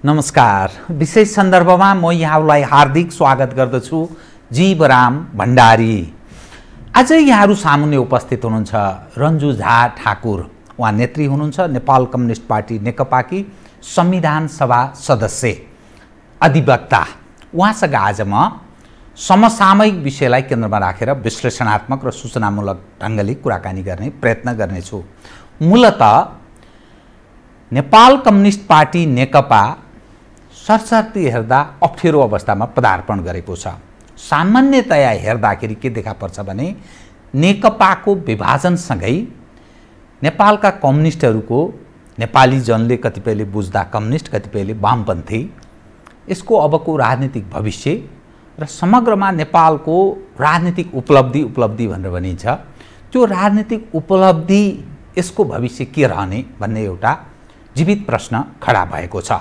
नमस्कार। विशेष सन्दर्भमा म यहाँलाई हार्दिक स्वागत गर्दछु। जीवराम भण्डारी। आज यहाँहरू सामुन्ने उपस्थित हुनुहुन्छ रन्जु झा ठाकुर। उहाँ नेत्री हुनुहुन्छ नेपाल कम्युनिस्ट पार्टी नेकपाकी संविधान सभा सदस्य अधिवक्ता। उहाँसँग आज म समसामयिक विषयलाई केन्द्रमा राखेर विश्लेषणात्मक र सूचनामूलक ढङ्गले कुराकानी गर्ने प्रयत्न गर्नेछु। मूलतः नेपाल कम्युनिस्ट पार्टी नेकपा सरसर्ती हेर्दा अप्ठ्यारो अवस्थामा पदार्पण गरेको छ। सामान्यतया हेर्दाखेरि के देखा पर्छ भने नेकपाको विभाजनसँगै नेपालका कम्युनिस्टहरूको नेपाली जनले कतिपयले बुझ्दा कम्युनिस्ट कतिपयले वामपन्थी यसको अबको राजनीतिक भविष्य र समग्रमा नेपालको राजनीतिक उपलब्धि भनेर भनिन्छ। त्यो राजनीतिक उपलब्धि यसको भविष्य के रहने भन्ने एउटा जीवित प्रश्न खडा भएको छ।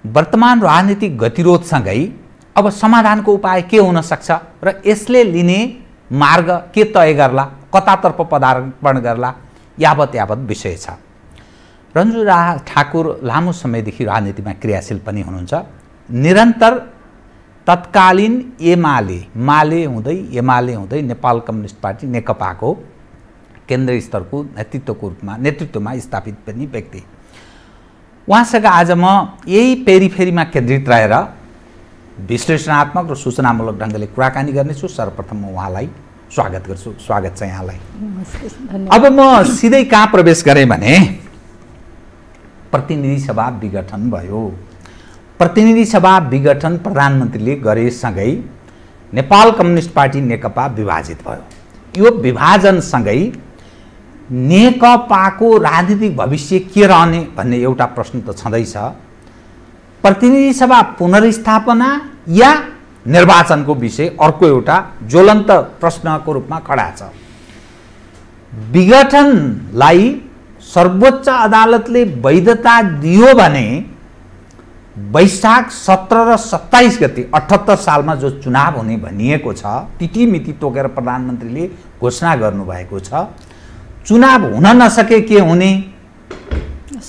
वर्तमान राजनीतिक गतिरोधसँगै अब समाधानको उपाय के हुन सक्छ र यसले लिने मार्ग के तय गर्ला, कतातर्फ पदार्पण गर्ला, यावत विषय छ। रन्जु ठाकुर लामो समयदेखि राजनीतिमा क्रियाशील पनि हुनुहुन्छ। निरन्तर तत्कालीन माले हुँदै नेपाल कम्युनिस्ट पार्टी नेकपाको केन्द्रीय स्तरको नेतृत्वमा स्थापित पनि व्यक्ति। उहाँसँग आज म यही पेरिफेरीमा केन्द्रित रहेर विश्लेषणात्मक र सूचनामूलक ढङ्गले कुराकानी गर्नेछु। सर्वप्रथम म उहाँलाई स्वागत गर्छु। स्वागत छ यहाँलाई। अब म सिधै कहाँ प्रवेश गरेँ भने प्रतिनिधि सभा विघटन भयो। प्रतिनिधि सभा विघटन प्रधानमन्त्रीले गरेसँगै नेपाल कम्युनिस्ट पार्टी नेकपा विभाजित भयो। यो विभाजनसँगै नेकपाको राजनीतिक भविष्य के रहने भन्ने एउटा प्रश्न त छँदैछ। प्रतिनिधि सभा पुनर्स्थापना या निर्वाचनको विषय अर्को एउटा ज्वलन्त प्रश्नको रूपमा खडा छ। विघटनलाई सर्वोच्च अदालतले वैधता दियो भने वैशाख 17 र 27 गते 78 सालमा जो चुनाव हुने भनिएको छ तिथि मिति तोकेर प्रधानमन्त्रीले घोषणा गर्नुभएको छ। चुनाव हुन नसके के हुने,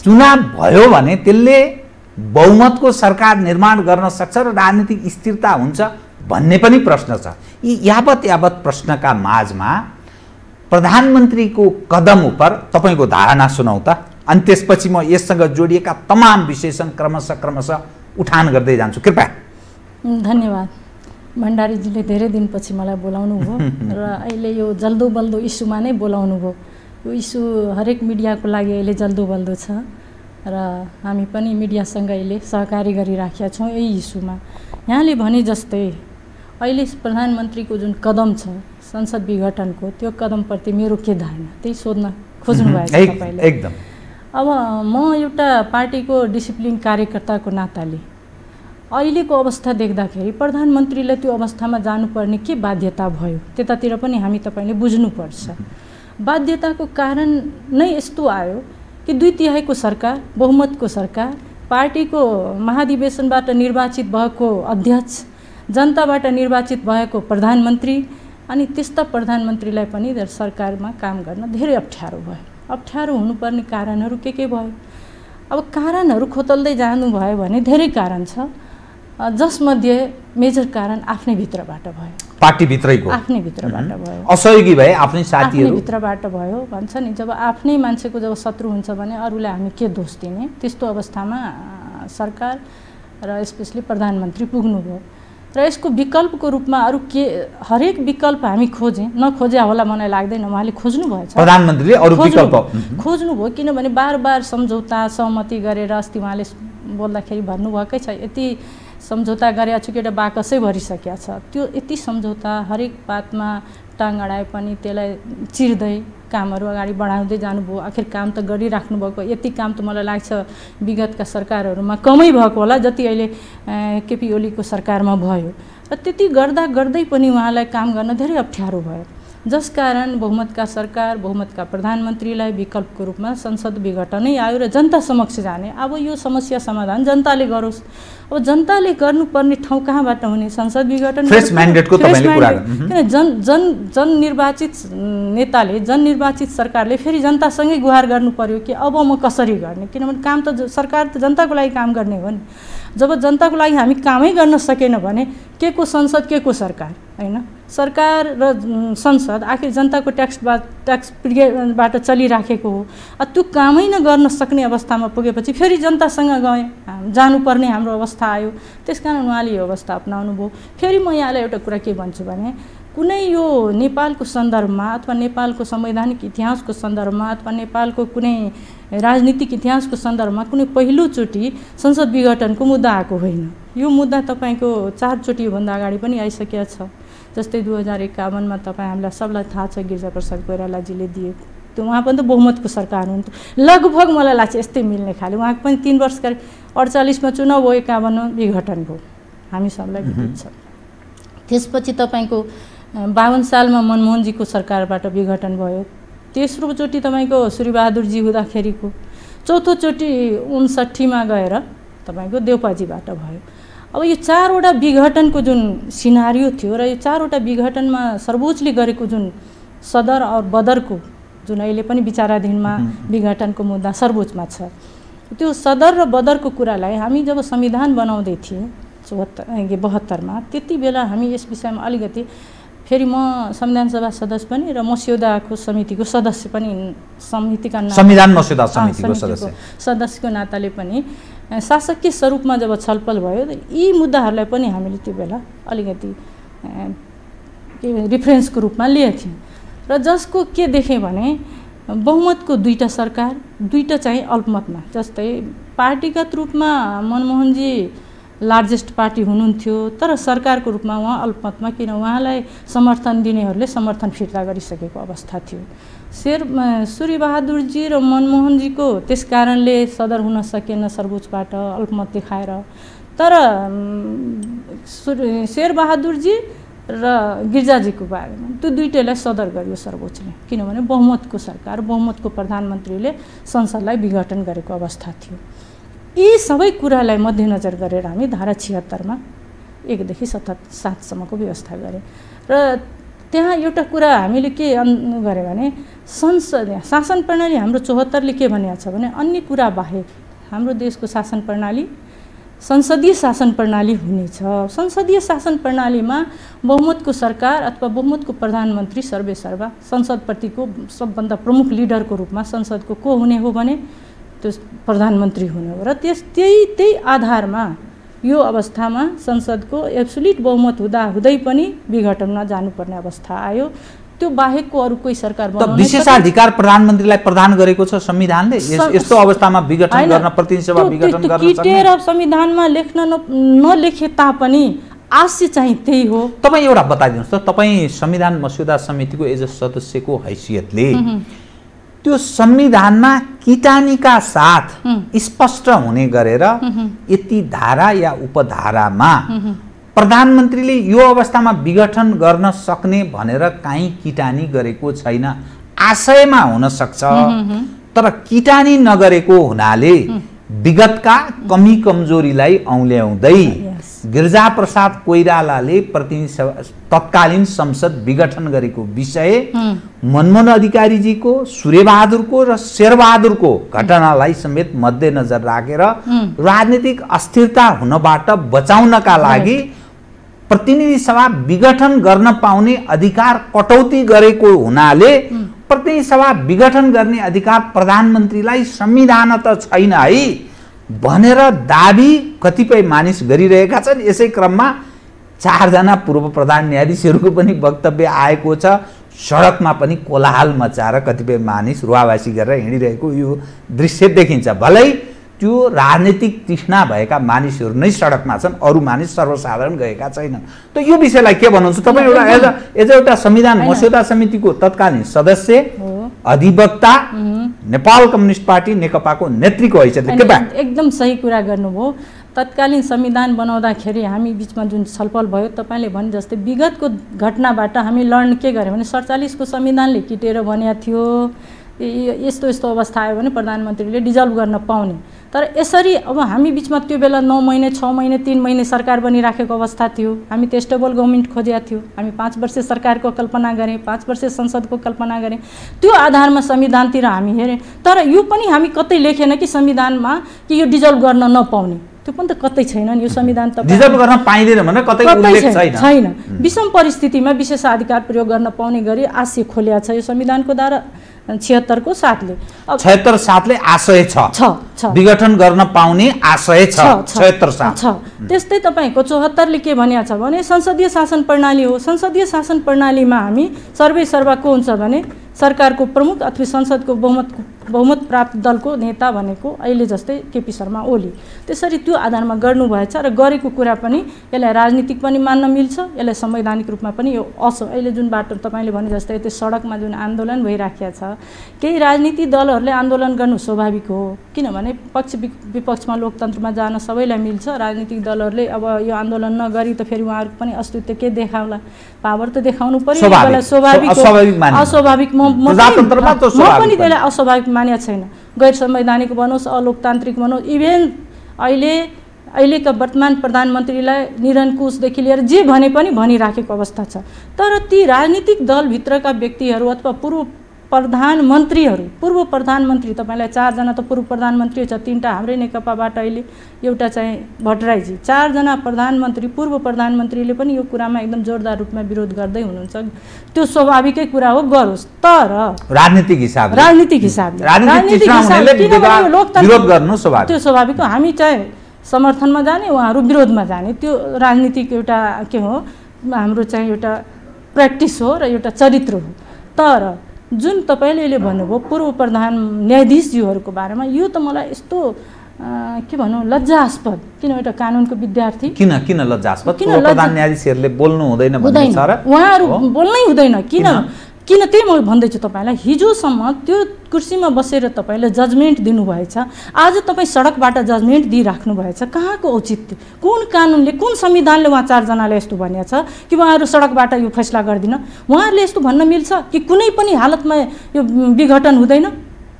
चुनाव भयो भने त्यसले बहुमतको सरकार निर्माण गर्न सक्छ र राजनीतिक स्थिरता हुन्छ भन्ने पनि प्रश्न छ। यी यावत प्रश्नका माझमा प्रधानमन्त्रीको कदम उप तपाईको धारणा सुनाउ त, अनि त्यसपछि म यससँग जोडिएका तमाम विश्लेषण क्रमशः उठान गर्दै जान्छु। कृपया। धन्यवाद। भण्डारीजीले धेरै दिनपछि मलाई बोलाउनु भयो र अहिले यो जल्दो बल्दो इस्युमा नै बोलाउनु भयो। यो इस्यु हरेक मिडियाको लागि अहिले जल्दो बल्दो छ र हामी पनि मिडियासँग अहिले सहकारी गरिराखेका छौँ यही इस्युमा। यहाँले भने जस्तै अहिले प्रधानमन्त्रीको जुन कदम छ संसद विघटनको, त्यो कदमप्रति मेरो के धारणा त्यही सोध्न खोज्नु भएको छ तपाईँले। एकदम। अब म एउटा पार्टीको डिसिप्लिन कार्यकर्ताको नाताले अहिलेको अवस्था देख्दाखेरि प्रधानमन्त्रीले त्यो अवस्थामा जानुपर्ने के बाध्यता भयो त्यतातिर पनि हामी तपाईँले बुझ्नुपर्छ। बाध्यताको कारण नै यस्तो आयो कि 2/3 सरकार, बहुमतको सरकार, पार्टीको महाधिवेशनबाट निर्वाचित भएको अध्यक्ष, जनताबाट निर्वाचित भएको प्रधानमन्त्री, अनि त्यस्ता प्रधानमन्त्रीलाई पनि सरकारमा काम गर्न धेरै अप्ठ्यारो भयो। अप्ठ्यारो हुनुपर्ने कारणहरू के भयो? अब कारणहरू खोतल्दै जानुभयो भने धेरै कारण छ, जसमध्ये मेजर कारण आफ्नै भित्रबाट भयो। पार्टी भित्रैको आफ्नै भित्रबाट भयो। असहयोगी भए आफ्नै साथीहरू भित्रबाट भयो भन्छ नि। जब आफ्नै मान्छेको जब शत्रु हुन्छ भने अरूलाई हामी के दोष दिने? त्यस्तो अवस्थामा सरकार र स्पेशली प्रधानमन्त्री पुग्नुभयो र यसको विकल्पको रूपमा अरू के हरेक विकल्प हामी नखोजे होला मलाई लाग्दैन। उहाँले खोज्नु भएछ, प्रधानमन्त्रीले अरू विकल्प खोज्नुभयो, किनभने बार समझौता सहमति गरेर अस्ति उहाँले बोल्दाखेरि भन्नुभएकै छ यति सम्झौता गरेका छु कि एउटा बाकसै भरिसकेका छ। त्यो यति सम्झौता हरेक बातमा टाङ अडाए पनि त्यसलाई चिर्दै कामहरू अगाडि बढाउँदै जानुभयो। आखिर काम त गरिराख्नु भएको, यति काम त मलाई लाग्छ विगतका सरकारहरूमा कमै भएको होला जति अहिले केपी ओलीको सरकारमा भयो। र त्यति गर्दै पनि उहाँलाई काम गर्न धेरै अप्ठ्यारो भयो। जसकारण बहुमतका सरकार, बहुमतका प्रधानमन्त्रीलाई विकल्पको रूपमा संसद विघटनै आयो र जनता समक्ष जाने। अब यो समस्या समाधान जनताले गरोस्। अब जनताले गर्नुपर्ने ठाउँ कहाँबाट हुने? संसद विघटन। फ्रेस म्यान्डेटको तपाईले कुरा गर्नु। किन जननिर्वाचित नेताले, जननिर्वाचित सरकारले फेरि जनतासँगै गुहार गर्नु पर्यो कि अब म कसरी गर्ने? किनभने काम त सरकार त जनताको लागि काम गर्ने हो नि। जब जनताको लागि हामी कामै गर्न सकेन भने के को संसद, के को सरकार, हैन? सरकार र संसद आखिर जनताको ट्याक्स पिरियडबाट चलिराखेको हो। त्यो कामै नगर्न सक्ने अवस्थामा पुगेपछि फेरि जनतासँग गए, जानुपर्ने हाम्रो अवस्था आयो। त्यसकारण उहाँले यो अवस्था अपनाउनु भयो। फेरि म यहाँलाई एउटा कुरा के भन्छु भने कुनै यो नेपालको सन्दर्भमा अथवा नेपालको संवैधानिक इतिहासको सन्दर्भमा अथवा नेपालको कुनै राजनीतिक इतिहासको सन्दर्भमा कुनै पहिलोचोटि संसद विघटनको मुद्दा आएको होइन। यो मुद्दा तपाईँको 4 चोटि भन्दा अगाडि पनि आइसकेको छ। जस्तै 2051 तपाईँ हामीलाई सबलाई थाहा छ गिरिजाप्रसाद कोइरालाजीले दिएको, त्यो उहाँ पनि त बहुमतको सरकार हुनुहुन्थ्यो। लगभग मलाई लाग्छ यस्तै मिल्ने खाले। उहाँको पनि 3 वर्ष 48मा चुनाव भयो, 51 विघटन भयो, हामी सबलाई विदित छ। त्यसपछि तपाईँको 52 सालमा मनमोहनजीको सरकारबाट विघटन भयो। तेस्रोचोटि तपाईँको सूर्यबहादुरजी हुँदाखेरिको, चौथोचोटि 59मा गएर तपाईँको देउपाजीबाट भयो। अब यो 4वटा विघटनको जुन सिनारियो थियो र यो 4वटा विघटनमा सर्वोच्चले गरेको जुन सदर और बदरको जुन अहिले पनि विचाराधीनमा विघटनको मुद्दा सर्वोच्चमा छ, त्यो सदर र बदरको कुरालाई हामी जब संविधान बनाउँदै थियौँ 72मा, त्यति बेला हामी यस विषयमा अलिकति फेरि म संविधान सभा सदस्य पनि र मस्यौदाको समितिको सदस्य पनि, समितिका संविधान मस्यौदा समितिको सदस्यको नाताले पनि शासकीय स्वरूपमा जब छलफल भयो यी मुद्दाहरूलाई पनि हामीले त्यो बेला अलिकति रिफरेन्सको रूपमा लिएका थियौँ। र जसको के देखेँ भने बहुमतको 2टा सरकार, 2टा चाहिँ अल्पमतमा। जस्तै पार्टीगत रूपमा मनमोहनजी लार्जेस्ट पार्टी हुनुहुन्थ्यो, तर सरकारको रूपमा उहाँ अल्पमतमा, किन उहाँलाई समर्थन दिनेहरूले समर्थन फिर्ता गरिसकेको अवस्था थियो। सूर्यबहादुरजी र मनमोहनजीको त्यस कारणले सदर हुन सकेन सर्वोच्चबाट अल्पमत देखाएर। तर शेरबहादुरजी र गिरिजाजीको बारेमा त्यो 2टैलाई सदर गरियो सर्वोच्चले, किनभने बहुमतको सरकार, बहुमतको प्रधानमन्त्रीले संसदलाई विघटन गरेको अवस्था थियो। यी सबै कुरालाई मध्यनजर गरेर हामी धारा 76मा 1 देखि 7 सम्मको व्यवस्था गरे। र त्यहाँ एउटा कुरा हामीले के गरे भने संसद शासन प्रणाली हाम्रो 74ले के भनेको छ भने अन्य कुरा बाहेक हाम्रो देशको शासन प्रणाली संसदीय शासन प्रणाली हुनेछ। संसदीय शासन प्रणालीमा बहुमतको सरकार अथवा बहुमतको प्रधानमन्त्री सर्वेसर्वा संसदप्रतिको सबभन्दा प्रमुख लिडरको रूपमा संसदको को हुने हो भने त्यो प्रधानमन्त्री हुने हो। र त्यही आधारमा यो अवस्थामा संसदको एब्सोल्युट बहुमत हुँदै पनि विघटनमा जानुपर्ने अवस्था आयो। त्यो बाहेकको अरू कोही सरकार बनाउन विशेषाधिकार प्रधानमन्त्रीलाई प्रदान गरेको छ संविधानले। यस्तो अवस्थामा विघटन गर्न, प्रतिनिधि सभा विघटन गर्न सक्ने किटेर संविधानमा लेख्न नलेखे तापनि आशय चाहिँ त्यही हो। तपाईँ एउटा बताइदिनुहोस् त, तपाईँ संविधान मस्यौदा समितिको एज अ सदस्यको हैसियतले त्यो संविधानमा किटानीका साथ स्पष्ट हुने गरेर यति धारा या उपधारामा प्रधानमन्त्रीले यो अवस्थामा विघटन गर्न सक्ने भनेर काहीँ किटानी गरेको छैन। आशयमा हुन सक्छ, तर किटानी नगरेको हुनाले विगतका कमी कमजोरीलाई औल्याउँदै गिरिजाप्रसाद कोइरालाले तत्कालीन संसद विघटन गरेको विषय मनमोहन अधिकारीजीको, सूर्यबहादुरको र शेरबहादुरको घटनालाई समेत मध्यनजर राखेर राजनीतिक अस्थिरता हुनबाट बचाउनका लागि प्रतिनिधि सभा विघटन गर्न पाउने अधिकार कटौती गरेको हुनाले प्रतिनिधि सभा विघटन गर्ने अधिकार प्रधानमन्त्रीलाई संविधान त छैन है भनेर दाबी कतिपय मानिस गरिरहेका छन्। यसै क्रममा 4 जना पूर्व प्रधान न्यायाधीशहरूको पनि वक्तव्य आएको छ। सडकमा पनि कोलाहल मचाएर कतिपय मानिस रुवावासी गरेर हिँडिरहेको यो दृश्य देखिन्छ। भलै त्यो राजनीतिक तृष्णा भएका मानिसहरू नै सडकमा छन्, अरू मानिस सर्वसाधारण गएका छैनन्। त यो विषयलाई के भन्नुहुन्छ तपाईँ? एउटा संविधान मस्यौदा समितिको तत्कालीन सदस्य, अधिवक्ता, नेपाल कम्युनिस्ट पार्टी नेकपाको नेत्रीको हैसियतले के एकदम सही कुरा गर्नुभयो। तत्कालीन संविधान बनाउँदाखेरि हामी बिचमा जुन छलफल भयो तपाईँले भने जस्तै विगतको घटनाबाट हामी लड्न के गर्यो भने 47 को संविधानले किटेर भनेको थियो यस्तो यस्तो अवस्था आयो भने प्रधानमन्त्रीले डिजल्भ गर्न पाउने। तर यसरी अब हामी बिचमा त्यो बेला 9 महिने 6 महिने 3 महिने सरकार बनिराखेको अवस्था थियो। हामी त स्टेबल गभर्मेन्ट खोजेका थियौँ। हामी 5 वर्ष सरकारको कल्पना गऱ्यौँ, 5 वर्ष संसदको कल्पना गऱ्यौँ। त्यो आधारमा संविधानतिर हामी हेऱ्यौँ। तर यो पनि हामी कतै लेखेन कि संविधानमा कि यो डिजल्भ गर्न नपाउने, त्यो पनि त कतै छैन नि। यो संविधान त डिजल्भ गर्न पाइँदैन भनेर कतै उल्लेख छैन। विषम परिस्थितिमा विशेषाधिकार प्रयोग गर्न पाउने गरी आशय खोलिया छ यो संविधानको धारा 76 को 7 ले। 76 7 ले आशय छ विघटन गर्न पाउने आशय छ 76 7 छ। त्यस्तै तपाईको 74 ले के भनिया छ भने संसदीय शासन प्रणाली हो। संसदीय शासन प्रणालीमा हामी सर्वे सर्वा को हुन्छ भने सरकारको प्रमुख अथवा संसदको बहुमत प्राप्त दलको नेता भनेको अहिले जस्तै केपी शर्मा ओली। त्यसरी त्यो आधारमा गर्नुभएछ र गरेको कुरा पनि यसलाई राजनीतिक पनि मान्न मिल्छ, यसलाई संवैधानिक रूपमा पनि यो अहिले जुन बाटो तपाईले भने जस्तै त्यो सडकमा जुन आन्दोलन भइराखेको छ, केही राजनीतिक दलहरूले आन्दोलन गर्नु स्वाभाविक हो। किनभने पक्ष विपक्षमा लोकतन्त्रमा जान सबैलाई मिल्छ। राजनीतिक दलहरूले अब यो आन्दोलन नगरी त फेरि उहाँहरूको पनि अस्तित्व के देखाउला, पावर त देखाउनु पर्यो। स्वाभाविक अस्वाभाविक म पनि त्यसलाई अस्वाभाविक मान्या छैन। गैर संवैधानिक बनोस्, अलोकतान्त्रिक बनोस्, इभेन अहिलेका वर्तमान प्रधानमन्त्रीलाई निरङ्कुशदेखि लिएर जे भने पनि भनिराखेको अवस्था छ। तर ती राजनीतिक दलभित्रका व्यक्तिहरू अथवा पूर्व प्रधानमन्त्री तपाईलाई 4 जना त पूर्व प्रधानमन्त्री छ, 3टा हाम्रै नेकपाबाट अहिले, एउटा चाहिँ भट्टराईजी, 4 जना प्रधानमन्त्री पूर्व प्रधानमन्त्रीले पनि यो कुरामा एकदम जोरदार रूपमा विरोध गर्दै हुनुहुन्छ। त्यो स्वाभाविकै कुरा हो, गरोस्। तर राजनीतिक हिसाबले विरोध गर्नु स्वाभाविक, त्यो स्वाभाविक हो। हामी चाहिँ समर्थनमा जाने, उहाँहरू विरोधमा जाने, त्यो राजनीतिक एउटा के हो, हाम्रो चाहिँ एउटा प्र्याक्टिस हो र एउटा चरित्र हो। तर जुन तपाईले अहिले भन्नुभयो पूर्व प्रधान न्यायाधीशज्यूहरूको बारेमा, यो त मलाई यस्तो के भनौँ लज्जास्पद। किन एउटा कानुनको विद्यार्थी किन लज्जास्पद? पूर्व प्रधान न्यायाधीशहरूले बोल्नु हुँदैन भन्ने छ र उहाँहरू बोल्नै हुँदैन। किन त्यही म भन्दैछु तपाईलाई। हिजोसम्म त्यो कुर्सीमा बसेर तपाईले जजमेन्ट दिनुभएछ, आज तपाईँ सडकबाट जजमेन्ट दिइराख्नु भएछ। कहाँको औचित्य, कुन कानुनले, कुन संविधानले उहाँ 4 जनाले यस्तो भनिएको छ कि उहाँहरू सडकबाट यो फैसला गर्दिन? उहाँहरूले यस्तो भन्न मिल्छ कि कुनै पनि हालतमा यो विघटन हुँदैन?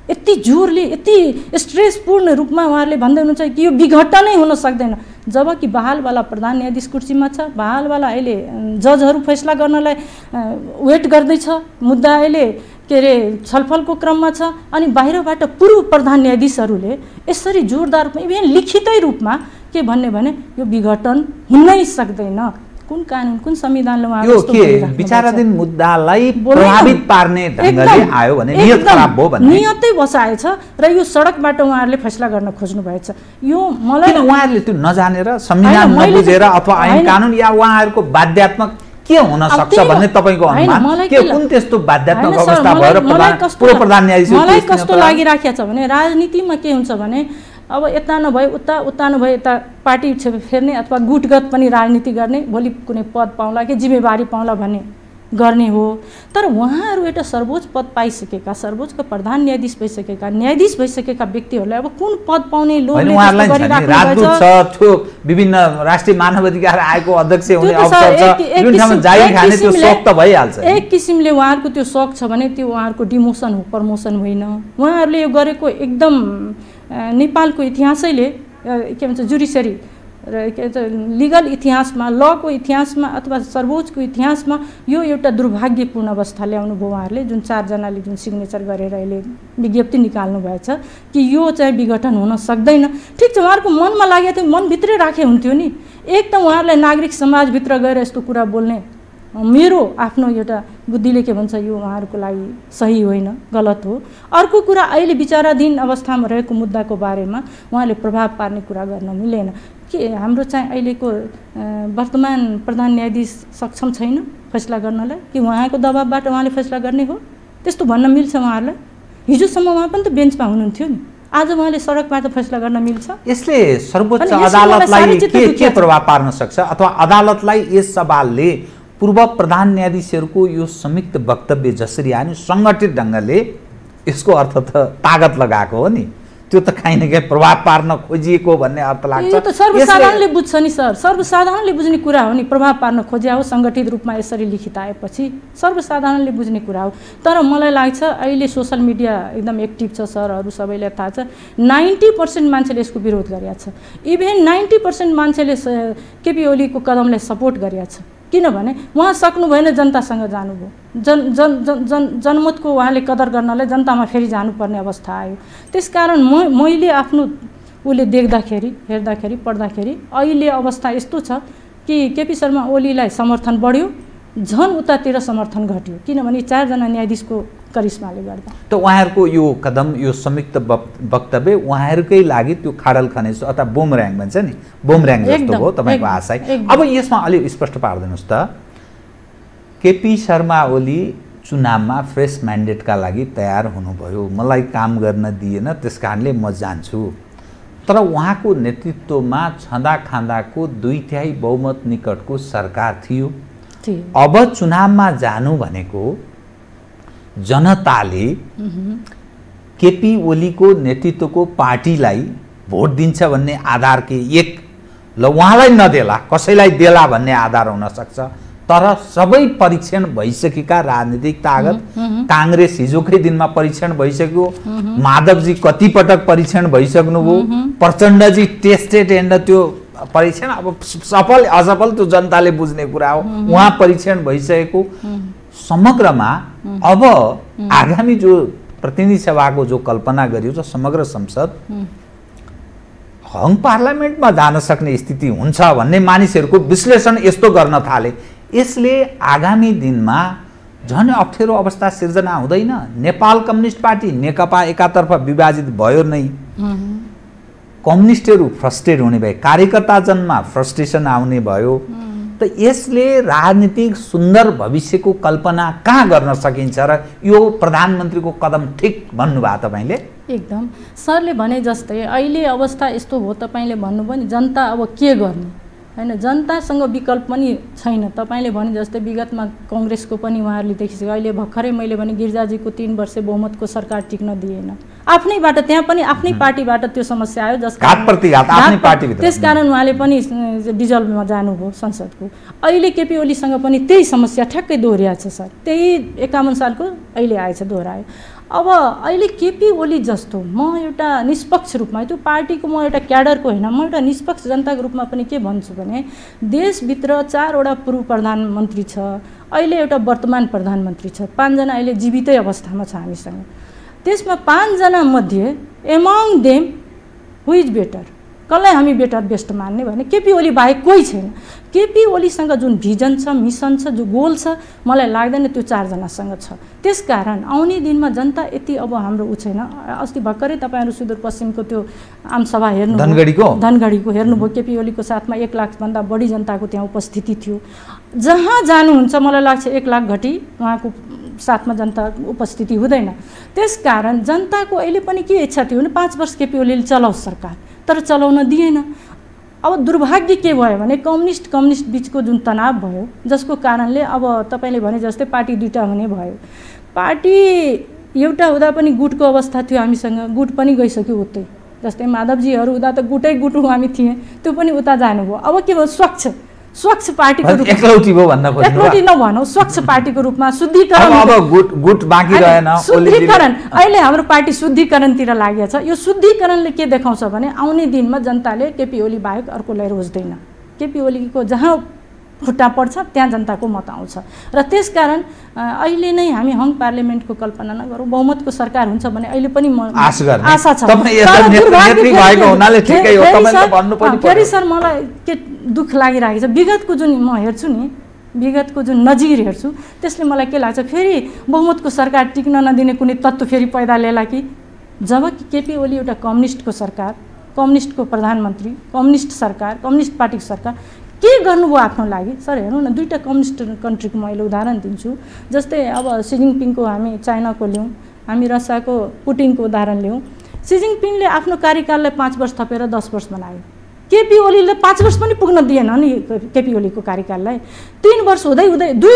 यति जोरले, यति स्ट्रेसपूर्ण रूपमा उहाँहरूले भन्दै हुनुहुन्छ कि यो विघटनै हुन सक्दैन। जबकि बहालवाला प्रधान न्यायाधीश कुर्सीमा छ, बहालवाला अहिले जजहरू फैसला गर्नलाई वेट गर्दैछ, मुद्दा अहिले के अरे छलफलको क्रममा छ। अनि बाहिरबाट पूर्व प्रधान न्यायाधीशहरूले यसरी जोरदार रूपमा इभेन लिखितै रूपमा के भन्ने भने यो विघटन हुनै सक्दैन। कुन कानुन, कुन संविधानले उहाँहरू यस्तो के विचाराधीन मुद्दालाई प्रभावित पार्ने ढंगले आयो भने नियत खराब भयो भन्ने नियतै बसाएछ र यो सडकबाट उहाँहरूले फैसला गर्न खोज्नु भएछ। यो मलाई उहाँहरूले त्यो नजानेर संविधान नबुझेर अथवा ऐन कानुन या उहाँहरूको बाध्यात्मक के हुन सक्छ भन्ने तपाईको अनुमान के, कुन त्यस्तो बाध्यात्मक अवस्था भएर पूर्व प्रधान न्यायाधीश मलाई कस्तो लागिराखेको छ भने राजनीतिमा के हुन्छ भने अब यता नभए उता नभए यता पार्टी फेर्ने अथवा गुटगत पनि राजनीति गर्ने, भोलि कुनै पद पाउला कि जिम्मेवारी पाउला भन्ने गर्ने हो। तर उहाँहरू एउटा सर्वोच्च पद पाइसकेका, सर्वोच्चको प्रधान न्यायाधीश भइसकेका व्यक्तिहरूलाई अब कुन पद पाउने लोभले विभिन्न राष्ट्रिय मानवाधिकार आयोगको अध्यक्ष हुने अवसर छ, जुन ठाउँमा जागिर खाने त्यो शौक त भइहाल्छ। एक किसिमले उहाँहरूको त्यो शौक छ भने त्यो उहाँहरूको डिमोसन हो, प्रमोसन होइन। उहाँहरूले यो गरेको एकदम नेपालको इतिहासैले के भन्छ जुडिसियरी र के भन्छ लिगल इतिहासमा, लको इतिहासमा अथवा सर्वोच्चको इतिहासमा यो एउटा दुर्भाग्यपूर्ण अवस्था ल्याउनु भयो उहाँहरूले। जुन 4 जनाले जुन सिग्नेचर गरेर अहिले विज्ञप्ति निकाल्नु भएछ कि यो चाहिँ विघटन हुन सक्दैन। ठिक छ, उहाँहरूको मनमा लागेको थियो, मनभित्रै राखे हुन्थ्यो नि। एक त उहाँहरूलाई नागरिक समाजभित्र गएर यस्तो कुरा बोल्ने मेरो आफ्नो एउटा बुद्धिले के भन्छ यो उहाँहरूको लागि सही होइन, गलत हो। अर्को कुरा अहिले विचाराधीन अवस्थामा रहेको मुद्दाको बारेमा उहाँले प्रभाव पार्ने कुरा गर्न मिलेन। के हाम्रो चाहिँ अहिलेको वर्तमान प्रधान न्यायाधीश सक्षम छैन फैसला गर्नलाई कि उहाँको दबाबबाट उहाँले फैसला गर्ने हो? त्यस्तो भन्न मिल्छ उहाँहरूलाई? हिजोसम्म उहाँ पनि त बेन्चमा हुनुहुन्थ्यो नि, आज उहाँले सडकबाट फैसला गर्न मिल्छ? यसले सर्वोच्च अदालतलाई के प्रभाव पार्न सक्छ अथवा अदालतलाई यस सवालले पूर्व प्रधान न्यायाधीशहरूको यो संयुक्त वक्तव्य जसरी आयो सङ्गठित ढङ्गले यसको अर्थ त तागत लगाएको हो नि, त्यो त काहीँ न काहीँ प्रभाव पार्न खोजिएको भन्ने अर्थ लाग्छ। यो त सर्वसाधारणले बुझ्छ नि सर, सर्वसाधारणले बुझ्ने कुरा हो नि। प्रभाव पार्न खोज्या हो सङ्गठित रूपमा यसरी लिखित आएपछि सर्वसाधारणले बुझ्ने कुरा हो। तर मलाई लाग्छ अहिले सोसल मिडिया एकदम एक्टिभ छ सरहरू सबैलाई थाहा छ। 90% मान्छेले यसको विरोध गरेका छ। इभेन 90% मान्छेले केपी ओलीको कदमलाई सपोर्ट गरेका छ। किनभने उहाँ सक्नु भएन जनतासँग जानुभयो। जनमतको उहाँले कदर गर्नलाई जनतामा फेरि जानुपर्ने अवस्था आयो। त्यसकारण मैले आफ्नो उसले हेर्दाखेरि पढ्दाखेरि अहिले अवस्था यस्तो छ कि केपी शर्मा ओलीलाई समर्थन बढ्यो, झन् उतातिर समर्थन घट्यो। किनभने 4 जना न्यायाधीशको करिश्माले गर्दा। त उहाँहरूको यो कदम, यो संयुक्त वक्तव्य उहाँहरूकै लागि त्यो खाडल खनेछ अथवा बुमर्याङ भन्छ नि, बुमर्याङ जस्तो हो तपाईँको आशय। अब यसमा अलि स्पष्ट पारिदिनुहोस् त, केपी शर्मा ओली चुनावमा फ्रेस म्यान्डेटका लागि तयार हुनुभयो, मलाई काम गर्न दिएन त्यस कारणले म जान्छु। तर उहाँको नेतृत्वमा छँदा खाँदाको 2/3 बहुमत निकटको सरकार थियो। अब चुनावमा जानु भनेको जनताले केपी ओलीको नेतृत्वको पार्टीलाई भोट दिन्छ भन्ने आधार के एक ल उहाँलाई नदेला कसैलाई देला भन्ने आधार हुन सक्छ। तर सबै परीक्षण भइसकेका राजनीतिक ताकत, काङ्ग्रेस हिजोकै दिनमा परीक्षण भइसक्यो, माधवजी कतिपटक परीक्षण भइसक्नुभयो, प्रचण्डजी टेस्टेड एन्ड त्यो परीक्षण अब सफल असफल त्यो जनताले बुझ्ने कुरा हो। उहाँ परीक्षण भइसकेको समग्रमा अब आगामी जो प्रतिनिधि सभाको जो कल्पना गरियो छ समग्र संसद हङ पार्लियामेन्टमा जान सक्ने स्थिति हुन्छ भन्ने मानिसहरूको विश्लेषण यस्तो गर्न थाले। यसले आगामी दिनमा झन् अप्ठ्यारो अवस्था सिर्जना हुँदैन। नेपाल कम्युनिस्ट पार्टी नेकपा एकातर्फ विभाजित भयो नै, कम्युनिस्टहरू फ्रस्ट्रेट हुने भए, कार्यकर्ता जनमा फ्रस्ट्रेसन आउने भयो। त यसले राजनीतिक सुन्दर भविष्यको कल्पना कहाँ गर्न सकिन्छ र यो प्रधानमन्त्रीको कदम ठिक भन्नुभयो तपाईँले? एकदम सरले भने जस्तै अहिले अवस्था यस्तो हो, तपाईँले भन्नुभयो नि जनता अब के गर्ने हैन, जनतासँग विकल्प पनि छैन। तपाईँले भने जस्तै विगतमा काङ्ग्रेसको पनि उहाँहरूले देखिसक्यो। अहिले भर्खरै मैले भने गिरिजाजीको 3 वर्ष बहुमतको सरकार टिक्न दिएन, आफ्नैबाट त्यहाँ पनि आफ्नै पार्टीबाट त्यो समस्या आयो त्यसकारण उहाँले पनि डिजल्भमा जानुभयो संसदको। अहिले केपी ओलीसँग पनि त्यही समस्या ठ्याक्कै दोहोऱ्याएको छ सर, त्यही 51 सालको अहिले आएछ दोहोऱ्यायो। अब अहिले केपी ओली जस्तो म एउटा निष्पक्ष रूपमा, त्यो पार्टीको म एउटा क्याडरको होइन, म एउटा निष्पक्ष जनताको रूपमा पनि के भन्छु भने देशभित्र 4 वटा पूर्व प्रधानमन्त्री छ, अहिले एउटा वर्तमान प्रधानमन्त्री छ, 5 जना अहिले जीवितै अवस्थामा छ हामीसँग। त्यसमा 5 जना मध्ये among them who is better, कसलाई हामी बेटर बेस्ट मान्ने भने केपी ओली बाहेक कोही छैन। केपी ओलीसँग जुन भिजन छ, मिसन छ, जो गोल छ, मलाई लाग्दैन त्यो 4 जनासँग छ। त्यसकारण आउने दिनमा जनता यति अब हाम्रो उ छैन। अस्ति भर्खरै तपाईँहरू सुदूरपश्चिमको त्यो आमसभा हेर्नुभयो, धनगढीको हेर्नुभयो, केपी ओलीको साथमा 1 लाखभन्दा बढी जनताको त्यहाँ उपस्थिति थियो। जहाँ जानुहुन्छ मलाई लाग्छ 1 लाख घटी उहाँको साथमा जनता उपस्थिति हुँदैन। त्यसकारण जनताको अहिले पनि के इच्छा थियो भने 5 वर्ष केपी ओलीले चलाओस् सरकार, तर चलाउन दिएन। अब दुर्भाग्य के भयो भने कम्युनिस्ट बिचको जुन तनाव भयो, जसको कारणले अब तपाईँले भने जस्तै पार्टी 2टा हुने भयो। पार्टी एउटा हुँदा पनि गुटको अवस्था थियो हामीसँग, गुट पनि गइसक्यो उतै। जस्तै माधवजीहरू हुँदा त गुटै गुट हामी थिएँ, त्यो पनि उता जानुभयो। अब के भयो, स्वच्छ पार्टीको रूपमा एकलौटी भयो भन्न खोज्नु, एकलौटी नभनौँ, स्वच्छ पार्टीको रूपमा शुद्धिकरण, अब गुट बाँकी रहेन, शुद्धिकरण। अहिले हाम्रो पार्टी शुद्धिकरणतिर लागेको छ। यो शुद्धिकरणले के देखाउँछ भने आउने दिनमा जनताले केपी ओली बाहेक अर्कोलाई रोज्दैन। केपी ओलीको जहाँ खुट्टा पर्छ त्यहाँ जनताको मत आउँछ र त्यसकारण अहिले नै हामी हङ पार्लियामेन्टको कल्पना नगरौँ, बहुमतको सरकार हुन्छ भने अहिले पनि आशा छ। फेरि सर मलाई के दुःख लागिरहेको छ, विगतको जुन म हेर्छु नि, विगतको जुन नजिर हेर्छु त्यसले मलाई के लाग्छ, फेरि बहुमतको सरकार टिक्न नदिने कुनै तत्त्व फेरि पैदा ल्याला कि। जबकि केपी ओली एउटा कम्युनिस्टको सरकार, कम्युनिस्टको प्रधानमन्त्री, कम्युनिस्ट सरकार, कम्युनिस्ट पार्टीको सरकार के गर्नुभयो आफ्नो लागि। सर हेर्नु न, 2टा कम्युनिस्ट कन्ट्रीको मैले उदाहरण दिन्छु। जस्तै अब सी जिनपिङको हामी चाइनाको ल्याउँ, हामी रसियाको पुटिनको उदाहरण ल्याउँ। सी जिनपिङले आफ्नो कार्यकाललाई 5 वर्ष थपेर 10 वर्ष बनायो। केपी ओलीले 5 वर्ष पनि पुग्न दिएन नि केपी ओलीको कार्यकाललाई। 3 वर्ष हुँदै हुँदै 2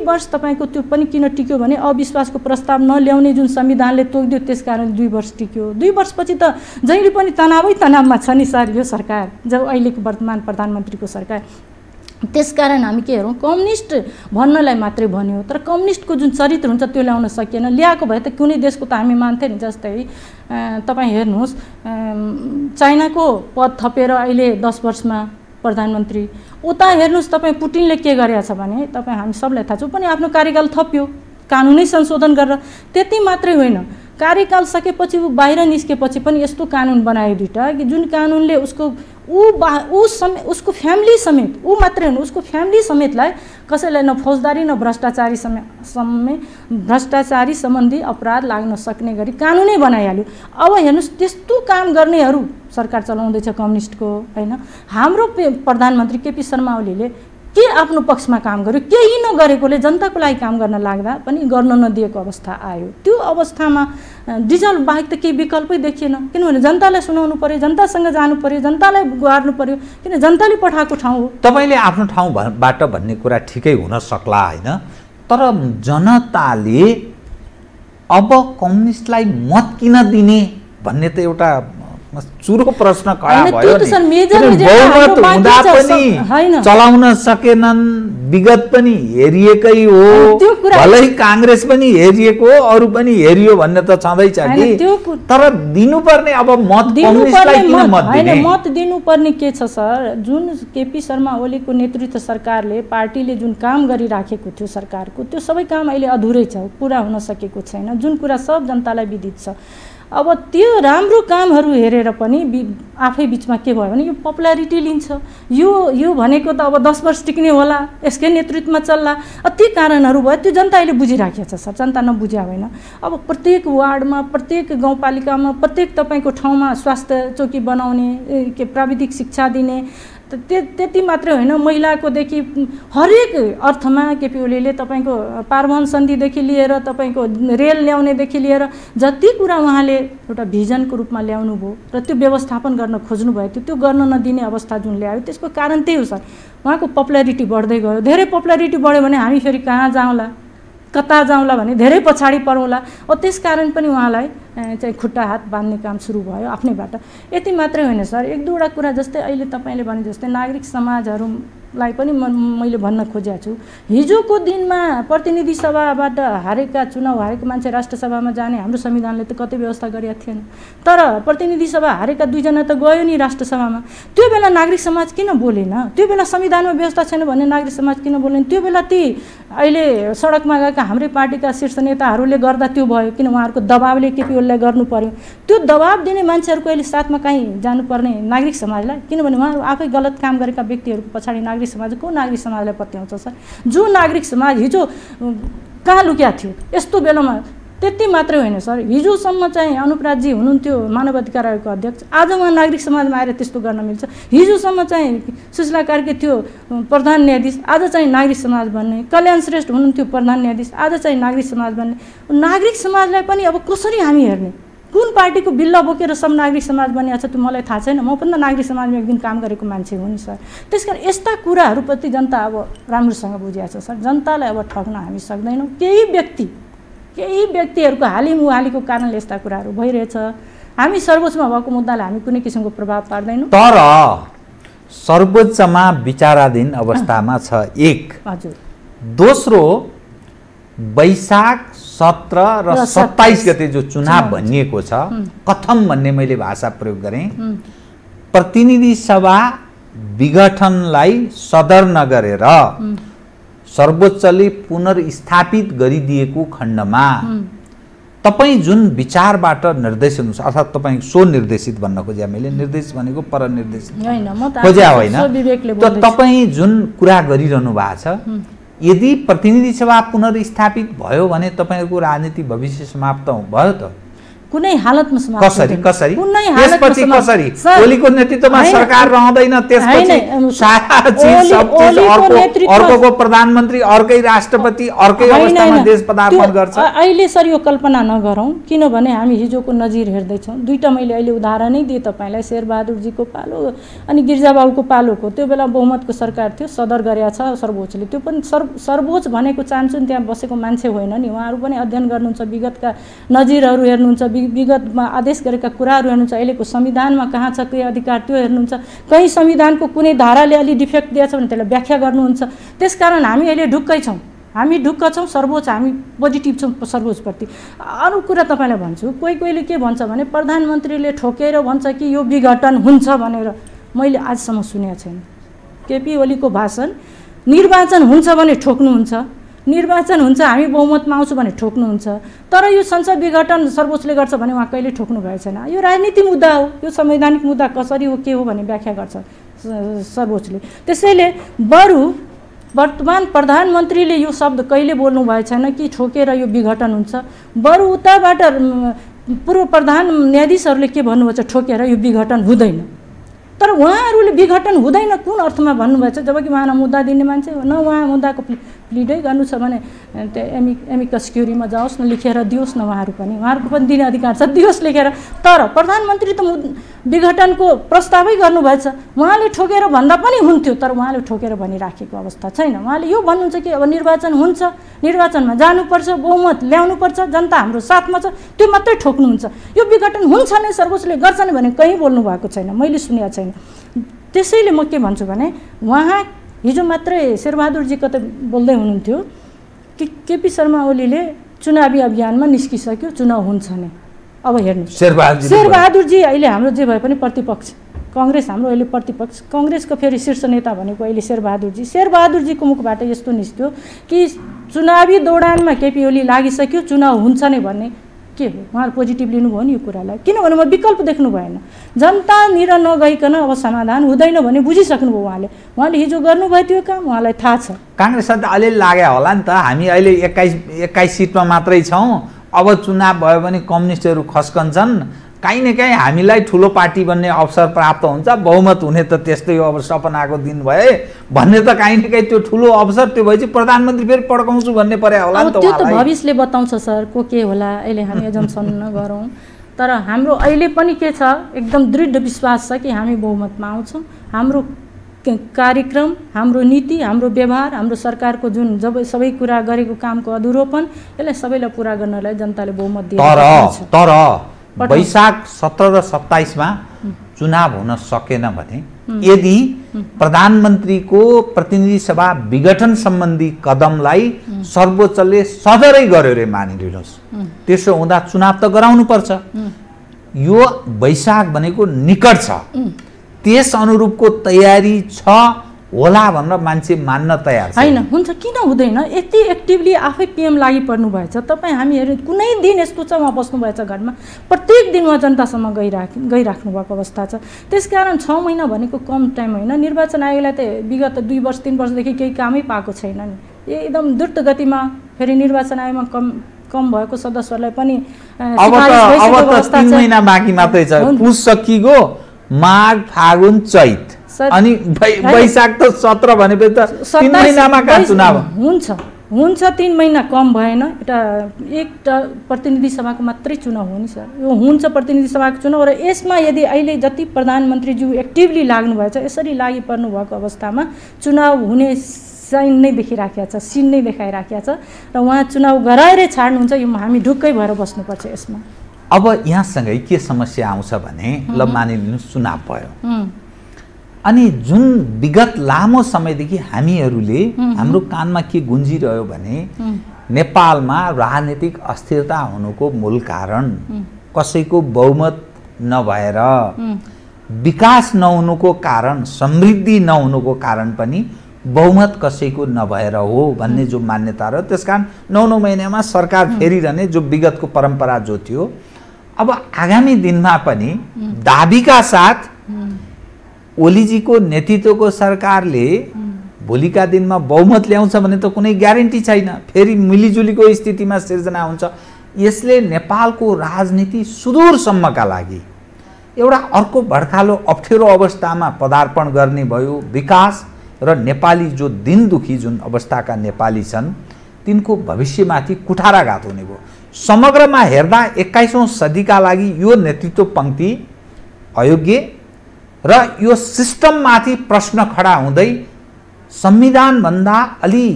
वर्ष तपाईँको त्यो पनि किन टिक्यो भने अविश्वासको प्रस्ताव नल्याउने जुन संविधानले तोकिदियो त्यसकारण 2 वर्ष टिक्यो। 2 वर्षपछि त जहिले पनि तनावमा छ नि सर यो सरकार, जब अहिलेको वर्तमान प्रधानमन्त्रीको सरकार। त्यसकारण हामी के हेरौँ, कम्युनिस्ट भन्नलाई मात्रै भन्यो, तर कम्युनिस्टको जुन चरित्र हुन्छ त्यो ल्याउन सकिएन। ल्याएको भए त कुनै देशको त हामी मान्थ्यौँ नि। जस्तै तपाईँ हेर्नुहोस्, चाइनाको पद थपेर अहिले 10 वर्षमा प्रधानमन्त्री। उता हेर्नुहोस् तपाईँ पुटिनले के गरेछ भने, तपाईँ हामी सबलाई थाहा छ, पनि आफ्नो कार्यकाल थप्यो कानुनै संशोधन गरेर। त्यति मात्रै होइन, कार्यकाल सकेपछि ऊ बाहिर निस्केपछि पनि यस्तो कानुन बनायो 2टा कि जुन कानुनले उसको फ्यामिली समेत, ऊ मात्रै होइन उसको फ्यामिली समेतलाई कसैलाई न फौजदारी न भ्रष्टाचारी सम्बन्धी अपराध लाग्न सक्ने गरी कानुनै बनाइहाल्यो। अब हेर्नुहोस् त्यस्तो काम गर्नेहरू सरकार चलाउँदैछ कम्युनिस्टको होइन। हाम्रो प्रधानमन्त्री केपी शर्मा ओलीले के आफ्नो पक्षमा काम गर्यो, केही नगरेकोले जनताको लागि काम गर्न लाग्दा पनि गर्न नदिएको अवस्था आयो। त्यो अवस्थामा डिजल बाहेक त केही विकल्पै देखिएन, किनभने जनतालाई सुनाउनु पर्यो, जनतासँग जानु पर्यो, जनतालाई गुहार्नु पर्यो, किन जनताले पठाएको ठाउँ हो। तपाईँले आफ्नो ठाउँबाट भन्ने कुरा ठिकै हुन सक्ला होइन, तर जनताले अब कम्युनिस्टलाई मत किन दिने भन्ने त एउटा चुरो प्रश्न खडा भयो नि। बहुमत हुँदा पनि चलाउन सकेनन्, विगत पनि हेरिएकै हो, भलै काङ्ग्रेस पनि हेरिएको हो, अरू पनि हेरियो भन्ने त छँदैछ कि, तर दिनुपर्ने अब मत कम्युनिस्टलाई किन मत दिने? मत दिनुपर्ने के छ सर, जुन केपी शर्मा ओलीको नेतृत्व सरकारले पार्टीले जुन काम गरिराखेको थियो सरकारको, त्यो सबै काम अहिले अधुरै छ, पुरा हुन सकेको छैन, जुन कुरा सब जनतालाई विदित छ। अब त्यो राम्रो कामहरू हेरेर पनि आफै बिचमा के भयो भने यो पपुलारिटी लिन्छ, यो भनेको त अब 10 वर्ष टिक्ने होला, यसकै नेतृत्वमा चल्ला, ती कारणहरू भयो। त्यो जनता अहिले बुझिराखेको छ सर, जनता नबुझ्या होइन। अब प्रत्येक वार्डमा, प्रत्येक गाउँपालिकामा, प्रत्येक तपाईँको ठाउँमा स्वास्थ्य चौकी बनाउने, प्राविधिक शिक्षा दिने, त्यति मात्रै होइन, महिलाकोदेखि हरेक अर्थमा केपी ओलीले तपाईँको पारवहन सन्धिदेखि लिएर तपाईँको रेल ल्याउनेदेखि लिएर जति कुरा उहाँले एउटा भिजनको रूपमा ल्याउनु भयो र त्यो व्यवस्थापन गर्न खोज्नुभयो, त्यो गर्न नदिने अवस्था जुन ल्यायो त्यसको कारण त्यही हो सर। उहाँको पपुलारिटी बढ्दै गयो, धेरै पपुलारिटी बढ्यो भने हामी फेरि कहाँ जाउँला, कता जाउँला भने धेरै पछाडि परौँला। त्यस कारण पनि उहाँलाई चाहिँ खुट्टा हात बाँध्ने काम सुरु भयो आफ्नैबाट। यति मात्रै होइन सर, 1-2वटा कुरा जस्तै अहिले तपाईँले भने जस्तै नागरिक समाजहरूलाई पनि मैले भन्न खोजेको छु। हिजोको दिनमा प्रतिनिधि सभाबाट हारेका, चुनाव हारेको मान्छे राष्ट्रसभामा जाने हाम्रो संविधानले त कतै व्यवस्था गरेका थिएन, तर प्रतिनिधि सभा हारेका 2 जना त गयो नि राष्ट्रसभामा। त्यो बेला नागरिक समाज किन बोलेन? त्यो बेला संविधानमा व्यवस्था छैन भने नागरिक समाज किन बोलेन? त्यो बेला ती अहिले सडकमा गएका हाम्रै पार्टीका शीर्ष नेताहरूले गर्दा त्यो भयो, किन उहाँहरूको दबावले केपी ओलीलाई गर्नु पर्यो। त्यो दबाब दिने मान्छेहरूको अहिले साथमा कहीँ जानुपर्ने नागरिक समाजलाई, किनभने उहाँहरू आफै गलत काम गरेका व्यक्तिहरूको पछाडि नागरिक समाज को नागरिक समाजलाई पत्याउँछ सर? जो नागरिक समाज हिजो कहाँ लुक्या थियो यस्तो बेलामा। त्यति मात्रै होइन सर, हिजोसम्म चाहिँ अनुपराजी हुनुहुन्थ्यो मानव अधिकार आयोगको अध्यक्ष, आज उहाँ नागरिक समाजमा आएर त्यस्तो गर्न मिल्छ? हिजोसम्म चाहिँ सुशीला कार्के थियो प्रधान न्यायाधीश, आज चाहिँ नागरिक समाज बन्ने, कल्याण श्रेष्ठ हुनुहुन्थ्यो प्रधान न्यायाधीश, आज चाहिँ नागरिक समाज बन्ने। नागरिक समाजलाई पनि अब कसरी हामी हेर्ने? कुन पार्टीको बिल्ला बोकेर सब नागरिक समाज बनिएको छ त्यो मलाई थाहा छैन, म पनि त नागरिक समाजमा एक दिन काम गरेको मान्छे हो नि सर। त्यसकारण यस्ता कुराहरूप्रति जनता अब राम्रोसँग बुझिएको छ सर। जनतालाई अब ठग्न हामी सक्दैनौँ। केही व्यक्तिहरूको हालिमुहालीको कारणले यस्ता कुराहरू भइरहेछ। हामी सर्वोच्चमा भएको मुद्दालाई हामी कुनै किसिमको प्रभाव पार्दैनौँ। तर सर्वोच्चमा विचाराधीन अवस्थामा छ एक। हजुर। दोस्रो, वैशाख 17 र 27 गते जो चुनाव भनिएको छ, कथम भन्ने मैले भाषा प्रयोग गरेँ, प्रतिनिधि सभा विघटनलाई सदर नगरेर सर्वोच्चले पुनर्स्थापित गरिदिएको खण्डमा तपाईँ जुन विचारबाट निर्देश हुनुहुन्छ, अर्थात् तपाईँ स्वनिर्देशित भन्न खोज्या, मैले निर्देश भनेको परनिर्देशित खोज्या होइन, त तपाईँ जुन कुरा गरिरहनु भएको छ, यदि प्रतिनिधि सभा पुनर्स्थापित भयो भने तपाईँहरूको राजनीतिक भविष्य समाप्त भयो त? कुनै हालतमा समाप्त कसरी कसरी कुनै हालतमा त्यसपछि कसरी ओलीको नेतृत्वमा सरकार रहँदैन त्यसपछि सारा चीज सब चीज अर्कोको प्रधानमन्त्री अर्कै राष्ट्रपति अर्कै अवस्थामा देश पदार्पण गर्छ अहिले सर यो कल्पना नगरौँ किनभने हामी हिजोको नजिर हेर्दैछौँ दुईटा मैले अहिले उदाहरणै दिएँ तपाईँलाई शेरबहादुरजीको पालो अनि गिरिजाबाबुको पालोको त्यो बेला बहुमतको सरकार थियो सदर गरेका छ सर्वोच्चले त्यो पनि सर्वोच्च भनेको चाहन्छु नि त्यहाँ बसेको मान्छे होइन नि उहाँहरू पनि अध्ययन गर्नुहुन्छ विगतका नजिरहरू हेर्नुहुन्छ विगतमा आदेश गरेका कुराहरू हेर्नुहुन्छ अहिलेको संविधानमा कहाँ छ के अधिकार त्यो हेर्नुहुन्छ कहीँ संविधानको कुनै धाराले अलि डिफेक्ट दिएछ भने त्यसलाई व्याख्या गर्नुहुन्छ त्यसकारण हामी अहिले ढुक्कै छौँ हामी ढुक्क छौँ सर्वोच्च हामी पोजिटिभ छौँ सर्वोच्चप्रति अरू कुरा तपाईँलाई भन्छु कोहीले के भन्छ भने प्रधानमन्त्रीले ठोकेर भन्छ कि यो विघटन हुन्छ भनेर मैले आजसम्म सुनेको छैन केपी ओलीको भाषण निर्वाचन हुन्छ भने ठोक्नुहुन्छ निर्वाचन हुन्छ हामी बहुमतमा आउँछु भने ठोक्नुहुन्छ तर यो संसद विघटन सर्वोच्चले गर्छ भने उहाँ कहिले ठोक्नु भएको छैन यो राजनीति मुद्दा हो यो संवैधानिक मुद्दा कसरी हो के हो भने व्याख्या गर्छ सर्वोच्चले त्यसैले बरु वर्तमान प्रधानमन्त्रीले यो शब्द कहिले बोल्नु भएको छैन कि ठोकेर यो विघटन हुन्छ बरु उताबाट पूर्व प्रधान न्यायाधीशहरूले के भन्नुभएको छ ठोकेर यो विघटन हुँदैन तर उहाँहरूले विघटन हुँदैन कुन अर्थमा भन्नुभएको छ जबकि उहाँलाई मुद्दा दिने मान्छे न उहाँ मुद्दाको प्लिडै गर्नु छ भने त्यो एमिकस क्युरीमा जाओस् न लेखेर दियोस् न उहाँहरूको पनि दिने अधिकार छ दियोस् लेखेर तर प्रधानमन्त्री त विघटनको प्रस्तावै गर्नुभएछ उहाँले ठोकेर भन्दा पनि हुन्थ्यो तर उहाँले ठोकेर भनिराखेको अवस्था छैन उहाँले यो भन्नुहुन्छ कि अब निर्वाचन हुन्छ निर्वाचनमा जानुपर्छ बहुमत ल्याउनुपर्छ जनता हाम्रो साथमा छ त्यो मात्रै ठोक्नुहुन्छ यो विघटन हुन्छ नै सर्वोच्चले गर्छ नि भने कहीँ बोल्नु भएको छैन मैले सुनेको छैन त्यसैले म के भन्छु भने उहाँ हिजो मात्रै शेरबहादुरजी कतै बोल्दै हुनुहुन्थ्यो कि केपी शर्मा ओलीले चुनावी अभियानमा निस्किसक्यो चुनाव हुन्छ नि अब हेर्नु शेरबहादुरजी अहिले हाम्रो जे भए पनि प्रतिपक्ष कांग्रेस हाम्रो अहिले प्रतिपक्ष कांग्रेसको फेरि शीर्ष नेता भनेको अहिले शेरबहादुरजीको मुखबाट यस्तो निस्क्यो कि चुनावी दौडानमा केपी ओली लागिसक्यो चुनाव हुन्छ नै भन्ने के हो उहाँले पोजिटिभ लिनुभयो नि यो कुरालाई किनभने म विकल्प देख्नु भएन जनतानिर नगइकन अब समाधान हुँदैन भने बुझिसक्नुभयो उहाँले हिजो गर्नुभयो त्यो काम उहाँलाई थाहा छ कांग्रेसलाई त अलिअलि लाग्यो होला नि त हामी अहिले 21 सिटमा मात्रै छौँ अब चुनाव भयो भने कम्युनिस्टहरू खस्कन्छन् काहीँ न काहीँ हामीलाई ठुलो पार्टी बन्ने अवसर प्राप्त हुन्छ बहुमत हुने त त्यस्तै अब सपनाको दिन भए भन्ने त काहीँ न काहीँ त्यो ठुलो अवसर त्यो भएपछि प्रधानमन्त्री फेरि पड्काउँछु भन्ने परे होला नि त त्यो त भविष्यले बताउँछ सर को के होला अहिले हामी एजम्सन नगरौँ तर हाम्रो अहिले पनि के छ एकदम दृढ विश्वास छ कि हामी बहुमतमा आउँछौँ हाम्रो कार्यक्रम हाम्रो नीति हाम्रो व्यवहार हाम्रो सरकारको जुन जब सबै कुरा गरेको कामको अधुरोपन यसलाई सबैलाई पुरा गर्नलाई जनताले बहुमत दिएको तर वैशाख 17 र 27 मा चुनाव हुन सकेन भने यदि प्रधानमन्त्रीको प्रतिनिधि सभा विघटन सम्बन्धी कदमलाई सर्वोच्चले सदरै गर्यो रे मानिलिनुहोस् त्यसो हुँदा चुनाव त गराउनु पर्छ यो वैशाख भनेको निकट छ त्यस अनुरूपको तयारी छ होला भनेर मान्छे मान्न तयार छ हैन हुन्छ किन हुँदैन यति एक्टिभली आफै पीएम लागि पर्नु भएछ तपाई हामीहरु कुनै दिन यस्तो छ उहाँ बस्नु भएछ घरमा प्रत्येक दिन उहाँ जनतासम्म गइराख्नु भएको अवस्था छ त्यसकारण 6 महिना भनेको कम टाइम हैन निर्वाचन आयोगलाई त विगत 2 वर्ष 3 वर्षदेखि केही कामै पाएको छैन नि एकदम द्रुत गतिमा फेरि निर्वाचन आयोगमा कम भएको सदस्यहरूलाई पनि अब त 3 महिना बाँकी मात्रै छ पुस सकिगो माघ फागुन चैत अनि वैशाख त 17 भनेपछि त 3 महिनामा का चुनाव हुन्छ 3 महिना कम भएन एउटा प्रतिनिधि सभाको मात्रै चुनाव हो नि सर यो हुन्छ प्रतिनिधि सभाको चुनाव र यसमा यदि अहिले जति प्रधानमन्त्रीज्यू एक्टिभली लाग्नु भएछ यसरी लागि पर्नु भएको अवस्थामा चुनाव हुने साइन नै देखिराखेको छ सिन नै देखाइराखेको छ र उहाँ चुनाव गराएरै छाड्नुहुन्छ यो हामी ढुक्कै भएर बस्नुपर्छ यसमा अब यहाँसँगै के समस्या आउँछ भने ल मानिलिनु चुनाव भयो अनि जुन विगत लामो समयदेखि हामीहरूले हाम्रो कानमा के गुन्जिरह्यो भने नेपालमा राजनीतिक अस्थिरता हुनुको मूल कारण कसैको बहुमत नभएर विकास नहुनुको कारण समृद्धि नहुनुको कारण पनि बहुमत कसैको नभएर हो भन्ने जो मान्यता रह्यो त्यसकारण 9 महिनामा सरकार फेरिरहने जो विगतको परम्परा जो थियो अब आगामी दिनमा पनि दाबीका साथ ओलीजीको नेतृत्वको सरकारले भोलिका दिनमा बहुमत ल्याउँछ भने त कुनै ग्यारेन्टी छैन फेरि मिलिजुलीको स्थितिमा सिर्जना हुन्छ यसले नेपालको राजनीति सुदूरसम्मका लागि एउटा अर्को भड्कालो अप्ठ्यारो अवस्थामा पदार्पण गर्ने भयो। विकास र नेपाली जो दिन दुखी जुन अवस्थाका नेपाली छन् तिनको भविष्यमाथि कुठाराघात हुने भयो। समग्रमा हेर्दा 21औं सदीका लागि यो नेतृत्व पंक्ति अयोग्य र यो सिस्टममाथि प्रश्न खडा हुँदै संविधानभन्दा अलि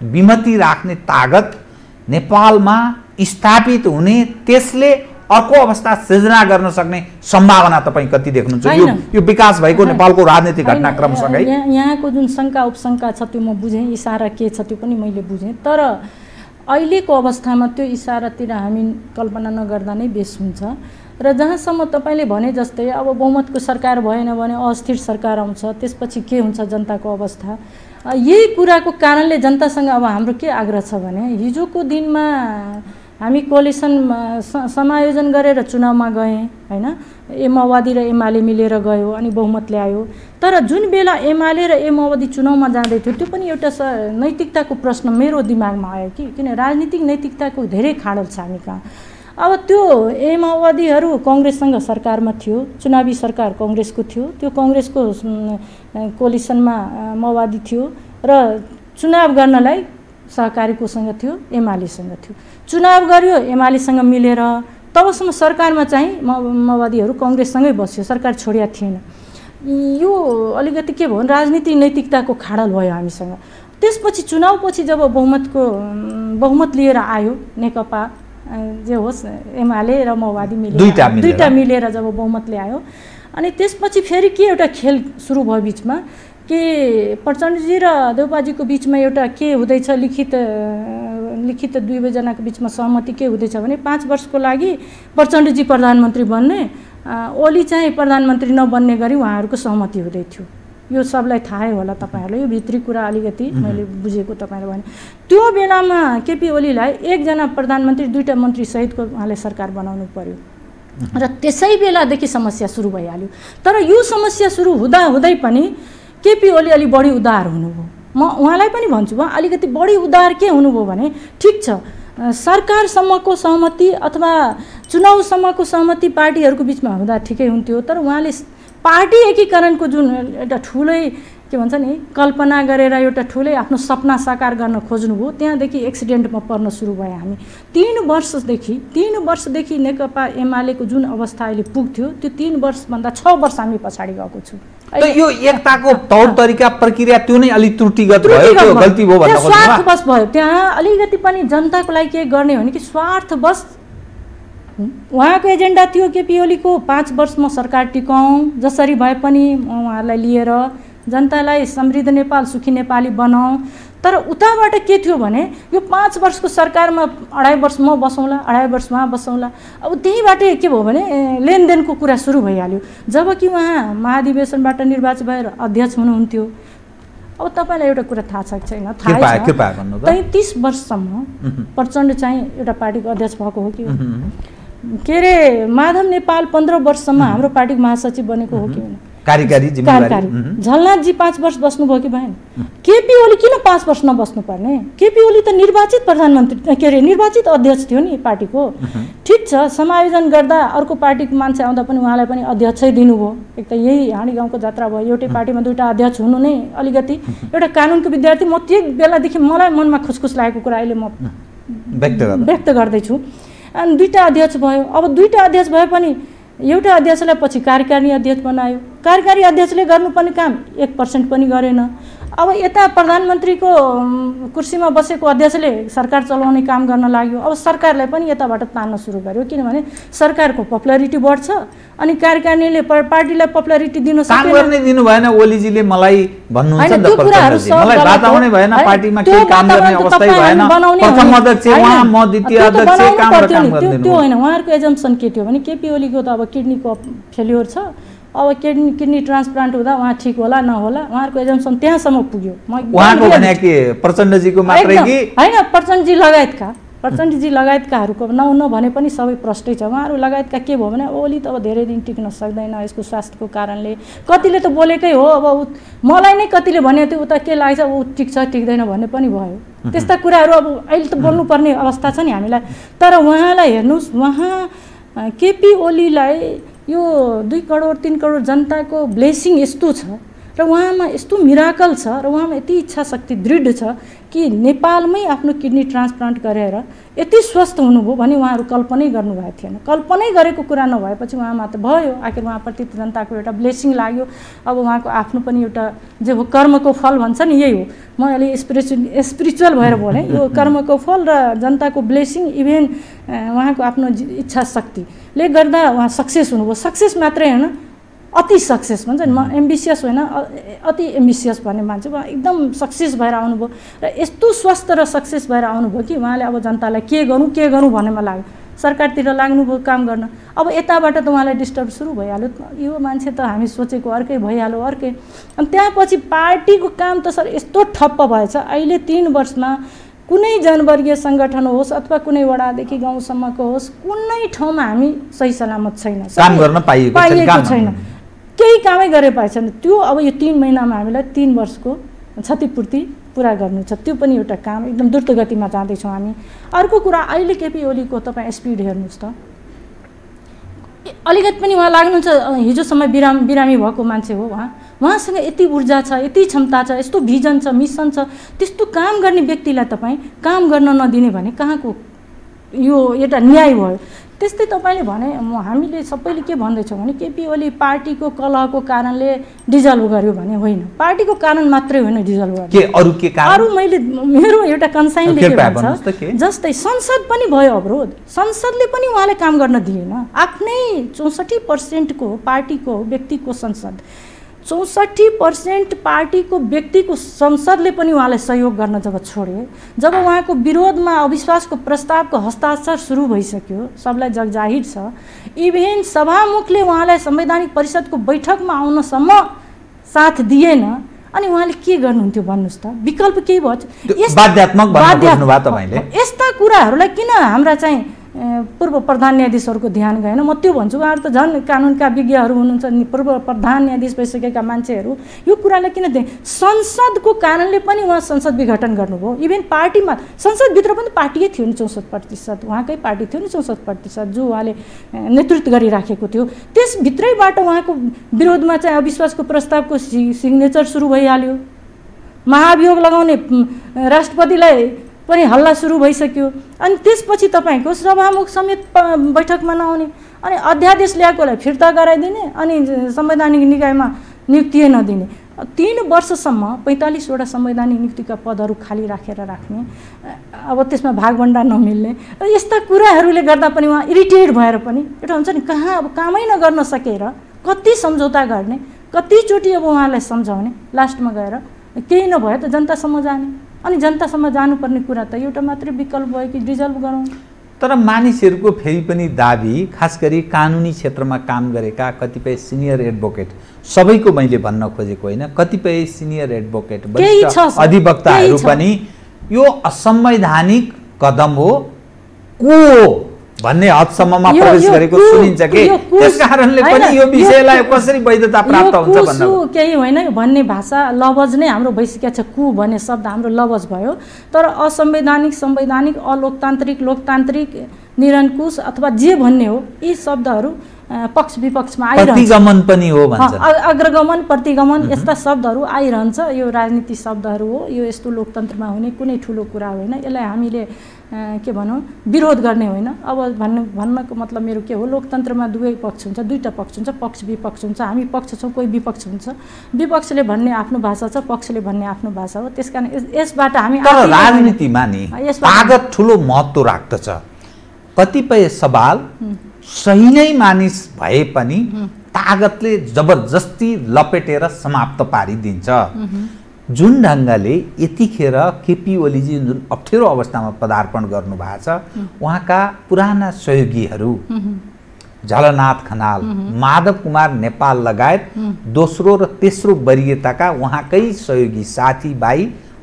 विमति राख्ने तागत नेपालमा स्थापित हुने, त्यसले अर्को अवस्था सृजना गर्न सक्ने सम्भावना तपाईँ कति देख्नुहुन्छ यो विकास भएको नेपालको राजनीतिक घटनाक्रमसँगै? यहाँको जुन शङ्का उपशङ्का छ त्यो म बुझेँ, इसारा के छ त्यो पनि मैले बुझेँ, तर अहिलेको अवस्थामा त्यो इसारातिर हामी कल्पना नगर्दा नै बेस हुन्छ। र जहाँसम्म तपाईँले भने जस्तै अब बहुमतको सरकार भएन भने अस्थिर सरकार आउँछ, त्यसपछि के हुन्छ जनताको अवस्था, यही कुराको कारणले जनतासँग अब हाम्रो के आग्रह छ भने हिजोको दिनमा हामी कोलिसन समायोजन गरेर चुनावमा गए हैन, माओवादी र एमाले मिलेर गयो अनि बहुमत ल्यायो। तर जुन बेला एमाले र माओवादी चुनावमा जाँदै थियो त्यो पनि एउटा नैतिकताको प्रश्न मेरो दिमागमा आयो कि किन राजनीतिक नैतिकताको धेरै खाडल छ हामी कहाँ। अब त्यो माओवादीहरू कांग्रेससँग सरकारमा थियो, चुनावी सरकार कांग्रेसको थियो, त्यो कांग्रेसको कोलिसनमा माओवादी थियो र चुनाव गर्नलाई सहकारी कोसँग थियो, एमालेसँग थियो। चुनाव गर्यो एमालेसँग मिलेर, तबसम्म सरकारमा चाहिँ माओवादीहरू कांग्रेससँगै बस्यो, सरकार छोड्या थिएन। यो अलिकति के भयो राजनीतिक नैतिकताको खाडल भयो हामीसँग। त्यसपछि चुनावपछि जब बहुमत लिएर आयो नेकपा जे होस् एमाले र माओवादी मिलेर दुईटा मिलेर जब बहुमत ल्यायो अनि त्यसपछि फेरि के एउटा खेल सुरु भयो बिचमा कि प्रचण्डजी र देउपाजीको बिचमा एउटा के हुँदैछ, लिखित दुवैजनाको बिचमा सहमति के हुँदैछ भने 5 वर्षको लागि प्रचण्डजी प्रधानमन्त्री बन्ने, ओली चाहिँ प्रधानमन्त्री नबन्ने गरी उहाँहरूको सहमति हुँदै थियो। यो सबलाई थाहै होला तपाईहरुलाई, यो भित्री कुरा अलिकति मैले बुझेको तपाईहरुले भने त्यो बेलामा केपी ओलीलाई एकजना प्रधानमन्त्री दुईटा मन्त्री सहितको उहाँले सरकार बनाउनु पर्यो र त्यसै बेलादेखि समस्या सुरु भइहाल्यो। तर यो समस्या सुरु हुँदा हुँदै पनि केपी ओली अलि बढी उदार हुनुभयो। म उहाँलाई पनि भन्छु अलिकति बढी उदार के हुनुभयो भने ठिक छ सरकारसम्मको सहमति अथवा चुनावसम्मको सहमति पार्टीहरूको बिचमा हुँदा ठिकै हुन्थ्यो, तर उहाँले पार्टी एकीकरणको जुन एउटा ठुलै के भन्छ नि कल्पना गरेर एउटा ठुलै आफ्नो सपना साकार गर्न खोज्नुभयो, त्यहाँदेखि एक्सिडेन्टमा पर्न सुरु भयो। हामी 3 वर्षदेखि नेकपा एमालेको जुन अवस्था अहिले पुग्थ्यो त्यो 3 वर्षभन्दा 6 वर्ष हामी पछाडि गएको छु। यो एकताको तौर तरिका प्रक्रिया त्यो नै अलि त्रुटिगत भयो, त्यो गल्ती भयो भन्ने खोज्नु स्वार्थवश भयो। त्यहाँ अलिकति पनि जनताको लागि के गर्ने हो भने कि स्वार्थवश उहाँको एजेन्डा थियो केपी ओलीको 5 वर्षमा सरकार टिकाउँ, जसरी भए पनि उहाँहरूलाई लिएर जनतालाई समृद्ध नेपाल सुखी नेपाली बनाऊ। तर उताबाट के थियो भने यो 5 वर्षको सरकारमा 2.5 वर्ष म बसौँला, 2.5 वर्ष उहाँ बसौँला। अब त्यहीबाट के भयो भने लेनदेनको कुरा सुरु भइहाल्यो। जबकि उहाँ महाधिवेशनबाट निर्वाचित भएर अध्यक्ष हुनुहुन्थ्यो। अब तपाईलाई एउटा कुरा थाहा छ कि छैन, थाहा छ 33 वर्षसम्म प्रचण्ड चाहिँ एउटा पार्टीको अध्यक्ष भएको हो कि के अरे माधव नेपाल 15 वर्षसम्म हाम्रो पार्टीको महासचिव बनेको हो कि होइन, कार्यकारी जिम्मेवारी। झलनाथजी 5 वर्ष बस्नुभयो कि भएन? केपी ओली किन 5 वर्ष नबस्नु पर्ने? केपी ओली त निर्वाचित प्रधानमन्त्री के अरे निर्वाचित अध्यक्ष थियो नि पार्टीको। ठिक छ समायोजन गर्दा अर्को पार्टीको मान्छे आउँदा पनि उहाँलाई पनि अध्यक्षै दिनुभयो। एक त यही हाँडी गाउँको जात्रा भयो, एउटै पार्टीमा दुईटा अध्यक्ष हुनु नै अलिकति एउटा कानुनको विद्यार्थी म त्यो बेलादेखि मलाई मनमा खुसखुस लागेको कुरा अहिले म व्यक्त गर्दैछु। अनि दुईटा अध्यक्ष भयो। अब दुईटा अध्यक्ष भए पनि एउटा अध्यक्षलाई पछि कार्यकारिणी अध्यक्ष बनायो, कार्यकारी अध्यक्षले गर्नुपर्ने काम 1% पनि गरेन। अब यता प्रधानमन्त्रीको कुर्सीमा बसेको अध्यक्षले सरकार चलाउने काम गर्न लाग्यो। अब सरकारलाई पनि यताबाट तान्न सुरु गर्यो, किनभने सरकारको पपुलारिटी बढ्छ अनि कार्यकारिणीले पार्टीलाई पपुलारिटी दिन सकेन। काम गर्ने दिनु भएन ओलीजीले, मलाई भन्नुहुन्छ नि त प्रचण्डजी, मलाई बताउनै भएन पार्टीमा के काम गर्ने अवस्थै भएन। प्रथम अध्यक्ष उहाँ, म द्वितीय अध्यक्ष, काम र काम गर्ने त्यो होइन। उहाँहरुको एजम्पसन के थियो भने केपी ओलीको त अब किडनीको फेलियर छ, अब किडनी ट्रान्सप्लान्ट हुँदा उहाँ ठिक होला नहोला, उहाँहरुको एजम्पसन त्यहाँसम्म पुग्यो। उहाँको भने के प्रचण्डजीको मात्रै कि हैन, प्रचण्डजी लगायतका प्रचण्डजी लगायतकाहरूको नभने पनि सबै प्रष्टै छ। उहाँहरू लगायतका के भयो भने ओली त अब धेरै दिन टिक्न सक्दैन यसको स्वास्थ्यको कारणले, कतिले त बोलेकै हो, अब मलाई नै कतिले भने त्यो उता के लाग्छ ऊ टिक्छ टिक्दैन भन्ने पनि भयो। त्यस्ता कुराहरू अब अहिले त बोल्नुपर्ने अवस्था छ नि हामीलाई। तर उहाँलाई हेर्नुहोस्, उहाँ केपी ओलीलाई यो 2 करोड 3 करोड जनताको ब्लेसिङ यस्तो छ र उहाँमा यस्तो मिराकल छ र उहाँमा यति इच्छा शक्ति दृढ छ कि नेपालमै आफ्नो किडनी ट्रान्सप्लान्ट गरेर यति स्वस्थ हुनुभयो भने उहाँहरू कल्पनै गर्नुभएको थिएन। कल्पनै गरेको कुरा नभएपछि उहाँमा त भयो, आखिर उहाँप्रति जनताको एउटा ब्लेसिङ लाग्यो। अब उहाँको आफ्नो पनि एउटा जे हो कर्मको फल भन्छ नि, यही हो। म अलि स्पिरिचुअल भएर बोलेँ, यो कर्मको फल र जनताको ब्लेसिङ, इभेन उहाँको आफ्नो इच्छा शक्तिले गर्दा उहाँ सक्सेस हुनुभयो। सक्सेस मात्रै होइन, अति सक्सेस भन्छ नि, म एम्बिसियस होइन अति एम्बिसियस भन्ने मान्छे। उहाँ एकदम सक्सेस भएर आउनुभयो र यस्तो स्वस्थ र सक्सेस भएर आउनुभयो कि उहाँले अब जनतालाई के गरौँ भन्नेमा लाग्यो, सरकारतिर लाग्नुभयो काम गर्न। अब यताबाट त उहाँलाई डिस्टर्ब सुरु भइहाल्यो, यो मान्छे त हामी सोचेको अर्कै भइहाल्यो अर्कै। अनि त्यहाँपछि पार्टीको काम त सर यस्तो ठप्प भएछ अहिले 3 वर्षमा। कुनै जनवर्गीय सङ्गठन होस् अथवा कुनै वडादेखि गाउँसम्मको होस्, कुनै ठाउँमा हामी सही सलामत छैन, काम गर्न पाइएको छैन, केही कामै गरे पाएछन्। त्यो अब यो 3 महिनामा हामीलाई 3 वर्षको क्षतिपूर्ति पुरा गर्नु छ, त्यो पनि एउटा काम एकदम द्रुत गतिमा जाँदैछौँ हामी। अर्को कुरा, अहिले केपी ओलीको तपाईँ स्पिड हेर्नुहोस् त, अलिकति पनि उहाँ लाग्नुहुन्छ हिजोसम्म बिरामी भएको मान्छे हो उहाँसँग यति ऊर्जा छ, यति क्षमता छ, यस्तो भिजन छ, मिसन छ, त्यस्तो काम गर्ने व्यक्तिलाई तपाईँ काम गर्न नदिने भने कहाँको यो एउटा न्याय भयो। त्यस्तै तपाईँले भने हामीले सबैले के भन्दैछौँ भने केपी ओली पार्टीको कलहको कारणले डिजल्भ गर्यो भने होइन, पार्टीको कारण मात्रै होइन डिजल्भ गर्यो, अरू मैले मेरो एउटा कन्साइनले के भन्छ, जस्तै संसद पनि भयो अवरोध, संसदले पनि उहाँले काम गर्न दिएन। आफ्नै 64% को पार्टीको व्यक्तिको संसद, 64% पार्टीको व्यक्तिको संसदले पनि उहाँलाई सहयोग गर्न जब छोडे, जब उहाँको विरोधमा अविश्वासको प्रस्तावको हस्ताक्षर सुरु भइसक्यो, सबलाई जगजाहिर छ, इभेन सभामुखले उहाँलाई संवैधानिक परिषदको बैठकमा आउनसम्म साथ दिएन, अनि उहाँले के गर्नुहुन्थ्यो भन्नुहोस् त? विकल्प केही भयो? यस्ता कुराहरूलाई किन हाम्रा चाहिँ पूर्व प्रधान न्यायाधीशहरूको ध्यान गएन? म त्यो भन्छु, उहाँहरू त झन् कानुनका विज्ञहरू हुनुहुन्छ, पूर्व प्रधान न्यायाधीश भइसकेका मान्छेहरू, यो कुरालाई किन संसदको कारणले पनि उहाँ संसद विघटन गर्नुभयो। इभेन पार्टीमा संसदभित्र पनि पार्टीकै थियो नि 64%, उहाँकै पार्टी थियो नि 64% जो उहाँले नेतृत्व गरिराखेको थियो, त्यसभित्रैबाट उहाँको विरोधमा चाहिँ अविश्वासको प्रस्तावको सिग्नेचर सुरु भइहाल्यो, महाभियोग लगाउने राष्ट्रपतिलाई पनि हल्ला सुरु भइसक्यो। अनि त्यसपछि तपाईँको सभामुख समेत बैठकमा नआउने, अनि अध्यादेश ल्याएकोलाई फिर्ता गराइदिने, अनि संवैधानिक निकायमा नियुक्ति नदिने। 3 वर्षसम्म 45 वटा संवैधानिक नियुक्तिका पदहरू खाली राखेर राख्ने, अब त्यसमा भागभण्डा नमिल्ने, यस्ता कुराहरूले गर्दा पनि उहाँ इरिटेट भएर पनि एउटा हुन्छ नि, कहाँ अब कामै नगर्न सकेर कति सम्झौता गर्ने, कतिचोटि अब उहाँलाई सम्झाउने, लास्टमा गएर केही नभए त जनतासम्म जाने, अनि जनतासम्म जानुपर्ने कुरा त एउटा मात्रै विकल्प भयो कि डिजल्भ गरौँ। तर मानिसहरूको फेरि पनि दाबी, खास गरी कानुनी क्षेत्रमा काम गरेका कतिपय सिनियर एडभोकेट, सबैको मैले भन्न खोजेको होइन, कतिपय सिनियर एडभोकेट वरिष्ठ अधिवक्ताहरू पनि यो असंवैधानिक कदम हो भन्ने हदसम्ममा प्रवेश गरेको सुनिन्छ कि त्यसकारणले पनि यो विषयलाई कसरी वैधता प्राप्त हुन्छ भन्न केही होइन भन्ने भाषा लवज नै हाम्रो भइसकेको छ। कु भन्ने शब्द हाम्रो लवज भयो, तर असंवैधानिक, संवैधानिक, अलोकतान्त्रिक, लोकतान्त्रिक, निरङ्कुश अथवा जे भन्ने हो, यी शब्दहरू पक्ष विपक्षमा आइरहन्छ। प्रतिगमन पनि हो भन्छ, अग्रगमन, प्रतिगमन, यस्ता शब्दहरू आइरहन्छ। यो राजनीति शब्दहरू हो, यो यस्तो लोकतन्त्रमा हुने कुनै ठुलो कुरा होइन। यसलाई हामीले के भनौँ, विरोध गर्ने होइन। अब भन्नको मतलब मेरो के हो, लोकतन्त्रमा दुवै पक्ष हुन्छ, दुईटा पक्ष हुन्छ, पक्ष विपक्ष हुन्छ। हामी पक्ष छौँ, कोही विपक्ष हुन्छ। विपक्षले भन्ने आफ्नो भाषा छ, पक्षले भन्ने आफ्नो भाषा हो। त्यसकारण यसबाट हामी राजनीतिमा नि तागत ठुलो महत्त्व राख्दछ। कतिपय सवाल सही नै मानिस भए पनि तागतले जबरजस्ती लपेटेर समाप्त पारिदिन्छ। जुन ढङ्गले यतिखेर केपी ओलीजी जुन अप्ठ्यारो अवस्थामा पदार्पण गर्नुभएको छ, उहाँका पुराना सहयोगीहरू झलनाथ खनाल, माधव कुमार नेपाल लगायत दोस्रो र तेस्रो वरियताका उहाँकै सहयोगी साथीभाइ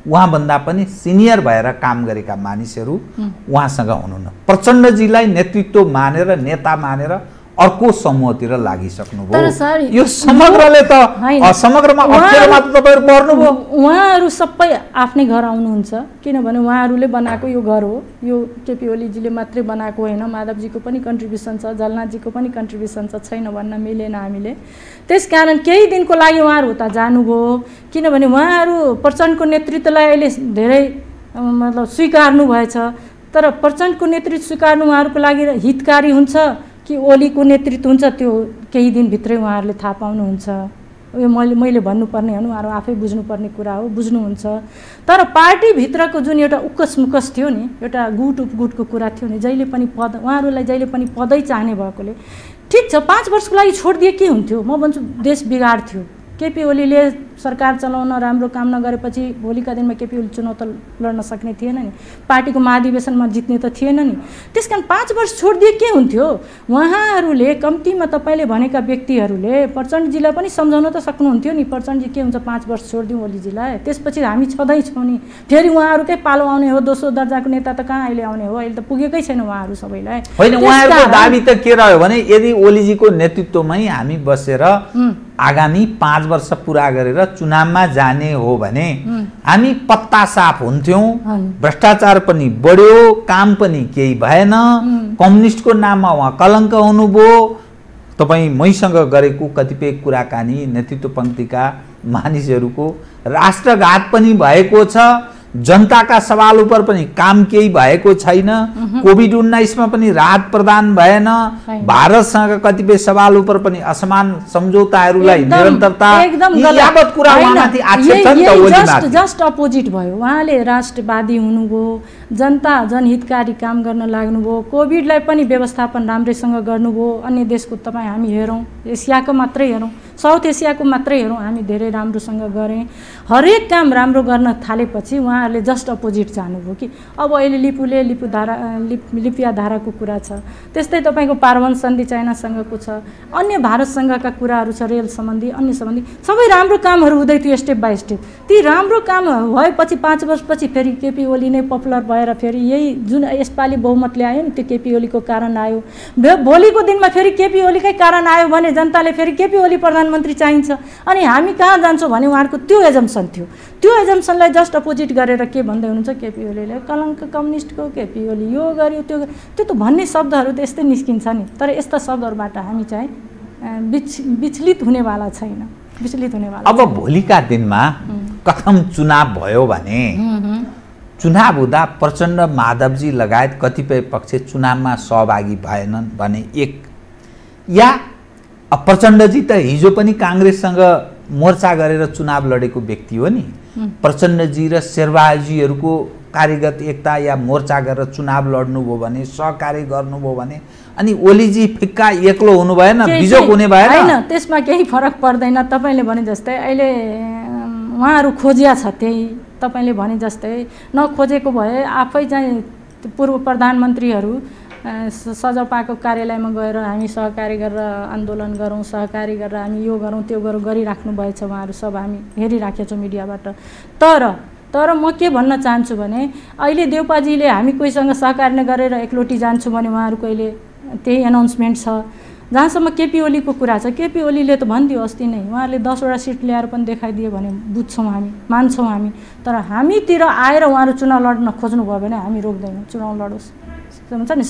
उहाँभन्दा पनि सिनियर भएर काम गरेका मानिसहरू उहाँसँग हुनुहुन्न। प्रचण्डजीलाई नेतृत्व मानेर नेता मानेर अर्को समूहतिर लागिसक्नुभयो। यो समग्रले त समग्रमा अप्ठ्यारोमा त तपाईहरु पर्नुभयो। उहाँहरू सबै आफ्नै घर आउनुहुन्छ, किनभने उहाँहरूले बनाएको यो घर हो। यो केपी ओलीजीले मात्रै बनाएको होइन, माधवजीको पनि कन्ट्रिब्युसन छ, जलनाथजीको पनि कन्ट्रिब्युसन छ, छैन भन्न मिलेन हामीले। त्यसकारण केही दिनको लागि उहाँहरू उता जानुभयो, किनभने उहाँहरू प्रचण्डको नेतृत्वलाई अहिले धेरै मतलब स्वीकार्नु भएछ। तर प्रचण्डको नेतृत्व स्वीकार्नु उहाँहरूको लागि हितकारी हुन्छ कि ओलीको नेतृत्व हुन्छ, त्यो केही दिनभित्रै उहाँहरूले थाहा पाउनुहुन्छ। यो मैले भन्नुपर्ने हो, उहाँहरू आफै बुझ्नुपर्ने कुरा हो, बुझ्नुहुन्छ। तर पार्टीभित्रको जुन एउटा उक्कस मुक्कस थियो नि, एउटा गुट उपगुटको कुरा थियो नि, जहिले पनि पद उहाँहरूलाई जहिले पनि पदै चाहने भएकोले ठिक छ 5 वर्षको लागि छोडिदिए के हुन्थ्यो? म भन्छु देश बिगाड थियो। केपी ओलीले सरकार चलाउन राम्रो काम नगरेपछि भोलिका दिनमा केपी ओली चुनाव त लड्न सक्ने थिएन नि, पार्टीको महाधिवेशनमा जित्ने त थिएन नि। त्यसकारण 5 वर्ष छोडिदिए के हुन्थ्यो? उहाँहरूले कम्तीमा तपाईँले भनेका व्यक्तिहरूले प्रचण्डजीलाई पनि सम्झाउन त सक्नुहुन्थ्यो नि, प्रचण्डजी के हुन्छ 5 वर्ष छोडिदिउँ ओलीजीलाई, त्यसपछि हामी छँदैछौँ नि। फेरि उहाँहरूकै पालो आउने हो, दोस्रो दर्जाको नेता त कहाँ अहिले आउने हो? अहिले त पुगेकै छैन उहाँहरू सबैलाई। होइन, उहाँहरूको दाबी त के रह्यो भने यदि ओलीजीको नेतृत्वमै हामी बसेर आगामी 5 वर्ष पुरा गरेर चुनावमा जाने हो भने हामी पत्ता साफ हुन्थ्यौं, भ्रष्टाचार पनि बढ्यो, काम पनि केही भएन, कम्युनिस्टको नाममा उहाँ कलङ्क हुनुभयो। तपाईँ मैसँग गरेको कतिपय कुराकानी नेतृत्व पङ्क्तिका मानिसहरूको राष्ट्रघात पनि भएको छ, जनताका सवाल उपर पनि काम केही भएको छैन, कोभिड-19 पनि राहत प्रदान भएन, भारतसँग कतिपय सवाल उपर पनि असमान सम्झौताहरूलाई निरन्तरता, यावत कुरा उहाँमाथि आक्षेप छ नि त ओलीमाथि। जस्ट अपोजिट भयो। उहाँले राष्ट्रवादी हुनुभयो, जनता जनहितकारी काम गर्न लाग्नुभयो, कोभिडलाई पनि व्यवस्थापन राम्रैसँग गर्नुभयो। अन्य देशको तपाईँ हामी हेरौँ, एसियाको मात्रै हेरौँ, साउथ एसियाको मात्रै हेरौँ, हामी धेरै राम्रोसँग गरे। हरेक काम राम्रो गर्न थालेपछि उहाँहरूले जस्ट अपोजिट जानुभयो कि अब अहिले लिपिया धाराको कुरा छ, त्यस्तै तपाईँको पार्वन सन्धि चाइनासँगको छ, अन्य भारतसँगका कुराहरू छ, रेल सम्बन्धी अन्य सम्बन्धी सबै राम्रो कामहरू हुँदै थियो स्टेप बाई स्टेप। ती राम्रो काम भएपछि 5 वर्षपछि फेरि केपी ओली नै पपुलर भएर फेरि यही जुन यसपालि बहुमतले आयो नि, त्यो केपी ओलीको कारण आयो। भोलिको दिनमा फेरि केपी ओलीकै कारण आयो भने जनताले फेरि केपी ओली प्रधानमन्त्री चाहिन्छ, अनि हामी कहाँ जान्छौँ भने उहाँहरूको त्यो एजम्सन थियो। त्यो एजम्सनलाई जस्ट अपोजिट गरेर के भन्दै हुनुहुन्छ, केपी ओलीले कलङ्क कम्युनिस्टको, केपी ओली यो गर्यो त्यो त भन्ने शब्दहरू त यस्तै निस्किन्छ नि। तर यस्ता शब्दहरूबाट हामी चाहिँ विचलित हुनेवाला छैन, विचलित हुनेवाला। अब भोलिका दिनमा कथम चुनाव भयो भने चुनाव हुँदा प्रचण्ड माधवजी लगायत कतिपय पक्ष चुनावमा सहभागी भएनन् भने एक, या प्रचण्डजी त हिजो पनि काङ्ग्रेससँग मोर्चा गरेर चुनाव लडेको व्यक्ति हो नि, प्रचण्डजी र शेरबहादुरजीहरूको कार्यगत एकता या मोर्चा गरेर चुनाव लड्नुभयो भने, सहकार्य गर्नुभयो भने, अनि ओलीजी फिक्का एक्लो हुनु भएन, बिजोक हुने भएन? हैन, त्यसमा केही फरक पर्दैन। तपाईँले भने जस्तै अहिले उहाँहरू खोजिया छ, त्यही तपाईँले भने जस्तै नखोजेको भए आफै चाहिँ पूर्व प्रधानमन्त्रीहरू सजपाको कार्यालयमा गएर हामी सहकारी गरेर आन्दोलन गरौँ, सहकारी गरेर हामी यो गरौँ त्यो गरौँ गरिराख्नु भएछ, उहाँहरू सब हामी हेरिराखेको छौँ मिडियाबाट। तर म के भन्न चाहन्छु भने अहिले देउपाजीले हामी कोहीसँग सहकार्य गरेर एकलोटी जान्छु भने उहाँहरूको अहिले त्यही एनाउन्समेन्ट छ। जहाँसम्म केपी ओलीको कुरा छ, केपी ओलीले त भनिदियो अस्ति नै, उहाँहरूले 10वटा सिट ल्याएर पनि देखाइदियो भने बुझ्छौँ हामी, मान्छौँ हामी। तर हामीतिर आएर उहाँहरू चुनाव लड्न खोज्नुभयो भने हामी रोक्दैनौँ, चुनाव लडोस् हुन्छ नि,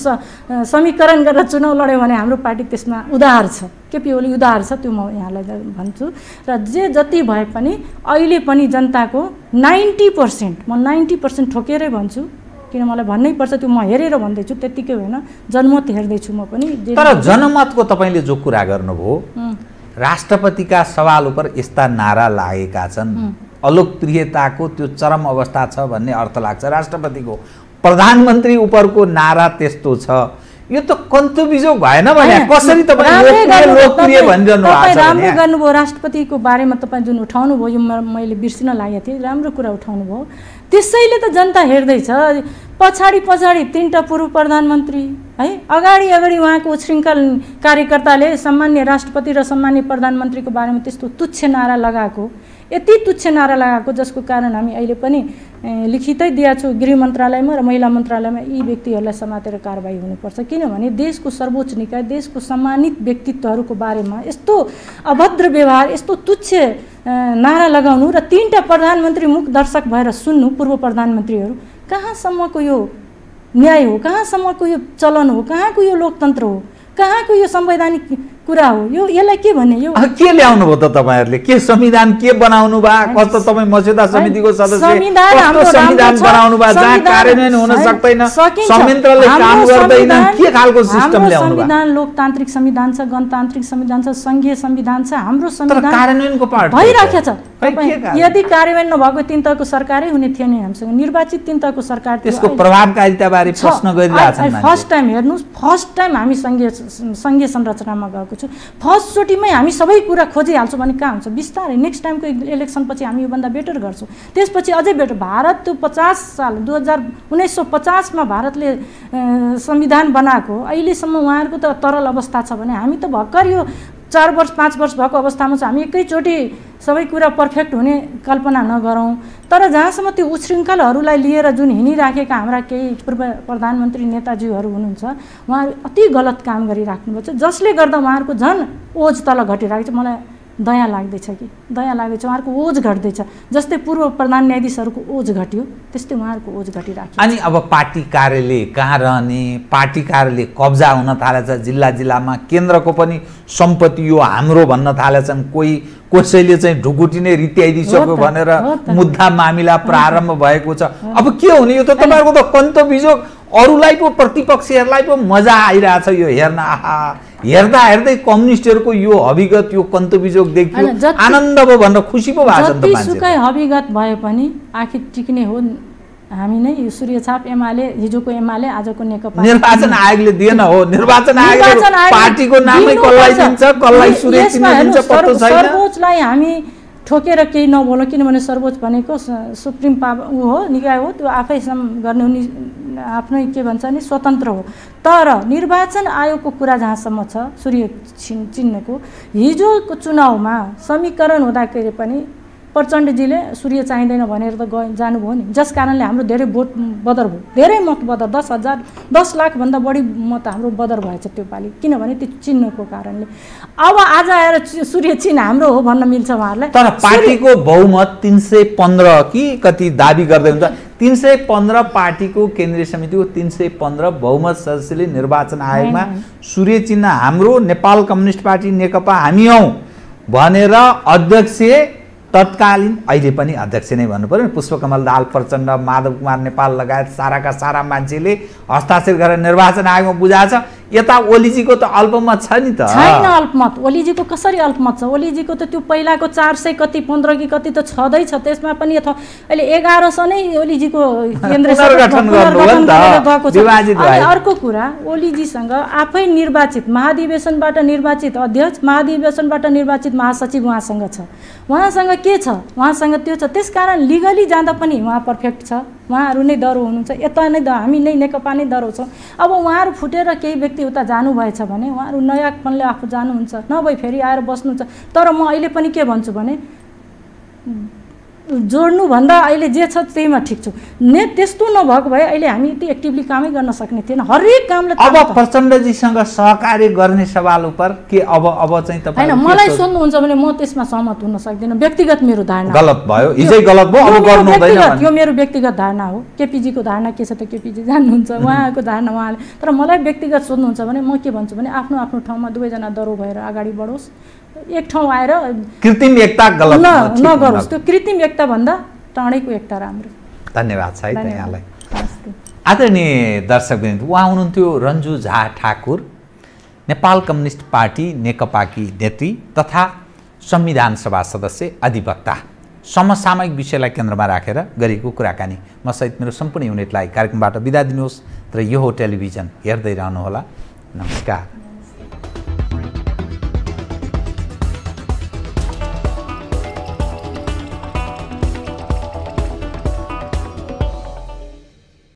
समीकरण गरेर चुनाव लड्यो भने हाम्रो पार्टी त्यसमा उदार छ, केपी ओली उदार छ, त्यो म यहाँलाई भन्छु। र जति भए पनि अहिले पनि जनताको 90%, म 90% ठोकेरै भन्छु, किन मलाई भन्नै पर्छ, त्यो म हेरेर भन्दैछु, त्यतिकै होइन, जनमत हेर्दैछु म पनि। तर जनमतको तपाईँले जो कुरा गर्नुभयो, राष्ट्रपतिका सवाल उपर यस्ता नारा लागेका छन्, अलोकप्रियताको त्यो चरम अवस्था छ भन्ने अर्थ लाग्छ राष्ट्रपतिको, प्रधानमन्त्री उपरको नारा त्यस्तो छ, यो त कन्तु बिजोग भएन भने कसरी तपाईँ लोकप्रिय भनिरहनु भएको छ? राम्रो गर्नुभयो, राष्ट्रपतिको बारेमा तपाईँ जुन उठाउनु भयो, यो मैले बिर्सिन लागेको थिएँ, राम्रो कुरा उठाउनु भयो। त्यसैले त जनता हेर्दैछ, पछाडि 3टा पूर्व प्रधानमन्त्री है, अगाडि उहाँको उच्छृङ्खल कार्यकर्ताले सम्मान्य राष्ट्रपति र सम्मान्य प्रधानमन्त्रीको बारेमा त्यस्तो तुच्छ नारा लगाएको, यति तुच्छ नारा लगाएको जसको कारण हामी अहिले पनि लिखितै दिएको छु गृह मन्त्रालयमा र महिला मन्त्रालयमा यी व्यक्तिहरूलाई समातेर कारबाही हुनुपर्छ किनभने देशको सर्वोच्च निकाय देशको सम्मानित व्यक्तित्वहरूको बारेमा यस्तो अभद्र व्यवहार यस्तो तुच्छ नारा लगाउनु र 3टा प्रधानमन्त्री मुख दर्शक भएर सुन्नु पूर्व प्रधानमन्त्रीहरू कहाँसम्मको यो न्याय हो कहाँसम्मको यो चलन हो कहाँको यो लोकतन्त्र हो कहाँको यो संवैधानिक कुरा हो यो यसलाई के भन्ने यो के ल्याउनु भयो त तपाईहरुले के संविधान के बनाउनु भा कस्तो तपाई मस्यौदा समितिको सदस्य संविधान बनाउनु भा जहाँ कार्यान्वयन हुन सक्दैन संयन्त्रले काम गर्दैन के खालको सिस्टम ल्याउनु भा संविधान लोकतान्त्रिक संविधान छ गणतान्त्रिक संविधान छ संघीय संविधान छ हाम्रो संविधान कार्यान्वयनको पार्ट भइराखेको छ यदि कार्यान्वयन नभएको 3 तहको सरकारै हुने थिएन हामीसँग निर्वाचित 3 तहको सरकार त्यसको प्रभावकारिता बारे प्रश्न गरिरहेछन् मान्छे फर्स्ट टाइम हेर्नुस् फर्स्ट टाइम हामी संघीय संरचनामा गएको छु फर्स्ट चोटीमै हामी सबै कुरा खोजिहाल्छौँ भने कहाँ हुन्छ बिस्तारै नेक्स्ट टाइमको इलेक्सन पछि हामी योभन्दा बेटर गर्छौँ त्यसपछि अझै बेटर भारत त्यो 50 साल 1950 मा भारतले संविधान बनाएको अहिलेसम्म उहाँहरूको त तरल अवस्था छ भने हामी त भर्खर यो 4 वर्ष 5 वर्ष भएको अवस्थामा छ हामी एकैचोटि सबै कुरा पर्फेक्ट हुने कल्पना नगरौँ तर जहाँसम्म त्यो उच्छृङ्खलहरूलाई लिएर जुन हिँडिराखेका हाम्रा केही पूर्व प्रधानमन्त्री नेताजीहरू हुनुहुन्छ उहाँहरू अति गलत काम गरिराख्नुभएको छ जसले गर्दा उहाँहरूको झन् ओज तल घटिरहेको छ मलाई दया लाग्दैछ कि दया लाग्दैछ उहाँहरूको ओज घट्दैछ जस्तै पूर्व प्रधान न्यायाधीशहरूको ओज घट्यो त्यस्तै उहाँहरूको ओज घटिराख्यो अनि अब पार्टी कार्यालय कहाँ रहने पार्टी कार्यालय कब्जा हुन थालेछ जिल्ला जिल्लामा केन्द्रको पनि सम्पत्ति यो हाम्रो भन्न थालेछन् कोही कसैले चाहिँ ढुकुटी नै रित्याइदिसक्यो भनेर मुद्दा मामिला प्रारम्भ भएको छ अब के हुने यो त तपाईहरुको त कन्त बिजोग अरूलाई पो प्रतिपक्षीहरुलाई पो मजा आइराछ यो हेर्न आहा हेर्दा हेर्दै कम्युनिस्टहरुको यो हविगत यो कन्त बिजोग देखियो आनन्द भयो भनेर खुसी पो भएको छ नि त मान्छे जतिसुकै हविगत भए पनि आखिर टिक्ने हो हामी नै यो सूर्यछाप एमाले हिजोको एमाले आजको नेकपा निर्वाचन आयोगले दिएन हो निर्वाचन आयोगले पार्टीको नामै कसलाई दिन्छ कसलाई सूर्य चिन्ह दिन्छ पत्तो छैन सर्वोच्चलाई हामी ठोकेर केही नबोल्नु किनभने सर्वोच्च भनेको सुप्रिम पावर हो निकाय हो त्यो आफै गर्ने उनी आफ्नै के भन्छ नि स्वतन्त्र हो तर निर्वाचन आयोगको कुरा जहाँसम्म छ सूर्य चिन्हको हिजोको चुनावमा समीकरण हुँदाखेरि पनि प्रचण्डजीले सूर्य चाहिँदैन भनेर त जानुभयो नि जस कारणले हाम्रो धेरै भोट बदर भयो धेरै मत बदर 10 लाख भन्दा बढी मत हाम्रो बदर भएछ त्यो पालि किनभने त्यो चिन्हको कारणले अब आज आएर सूर्य चिन्ह हाम्रो हो भन्न मिल्छ उहाँहरूलाई तर पार्टीको बहुमत 315 कि कति दाबी गर्दै हुन्छ 315 पार्टीको केन्द्रीय समितिको 315 बहुमत सदस्यले निर्वाचन आयोगमा सूर्य चिन्ह हाम्रो नेपाल कम्युनिस्ट पार्टी नेकपा हामी हौ भनेर अध्यक्ष तत्कालीन अहिले पनि अध्यक्ष नै भन्नु पर्यो पुष्पकमल दाहाल प्रचण्ड माधव कुमार नेपाल लगायत साराका सारा मान्छेले हस्ताक्षर गरेर निर्वाचन आयोगमा बुझाएछ यता ओलीजीको त अल्पमत छ नि त छैन अल्पमत ओलीजीको कसरी अल्पमत छ ओलीजीको त त्यो पहिलाको 400 कति 15 कि कति त छदै छ त्यसमा पनि अहिले 1100 नै ओलीजीको केन्द्र गठन गर्नुभएको छ अनि अर्को कुरा ओलीजीसँग आफै निर्वाचित महाधिवेशनबाट निर्वाचित अध्यक्ष महाधिवेशनबाट निर्वाचित महासचिव उहाँसँग छ उहाँसँग के छ उहाँसँग त्यो छ त्यसकारण लिगली जाँदा पनि उहाँ पर्फेक्ट छ उहाँहरू नै दरो हुनुहुन्छ यता नै हामी नै नेकपा नै दरो छौँ अब उहाँहरू फुटेर केही व्यक्ति उता जानुभएछ भने उहाँहरू नयाँपनले आफू जानुहुन्छ नभए फेरि आएर बस्नुहुन्छ तर म अहिले पनि के भन्छु भने जोड्नुभन्दा अहिले जे छ त्यहीमा ठिक छु त्यस्तो नभएको भए अहिले हामी यति एक्टिभली कामै गर्न सक्ने थिएन हरेक कामले अब प्रचण्डजीसँग सहकार्य गर्ने सवाल उप के अब चाहिँ तपाईँ हैन मलाई सोध्नुहुन्छ भने म त्यसमा सहमत हुन सक्दिनँ व्यक्तिगत मेरो धारणा गलत भयो हिजै गलत भयो अब गर्नु हुँदैन यो मेरो व्यक्तिगत धारणा हो केपीजीको धारणा के छ त केपीजी जान्नुहुन्छ उहाँको धारणा उहाँले तर मलाई व्यक्तिगत सोध्नुहुन्छ भने म के भन्छु भने आफ्नो आफ्नो ठाउँमा दुवैजना दरो भएर अगाडि बढोस् एक ठाउँ आएर कृत्रिम एकता गलत नगरोस् त्यो कृत्रिम एकता भन्दा टाढैको एकता राम्रो धन्यवाद छ है त यहाँलाई आदरणीय दर्शकवृन्द उहाँ हुनुहुन्थ्यो रन्जु झा ठाकुर नेपाल कम्युनिस्ट पार्टी नेकपाकी नेत्री तथा संविधान सभा सदस्य अधिवक्ता समसामयिक विषयलाई केन्द्रमा राखेर गरेको कुराकानी म सहित मेरो सम्पूर्ण युनिटलाई कार्यक्रमबाट बिदा दिनुहोस् र यो हो टेलिभिजन हेर्दै रहनुहोला नमस्कार।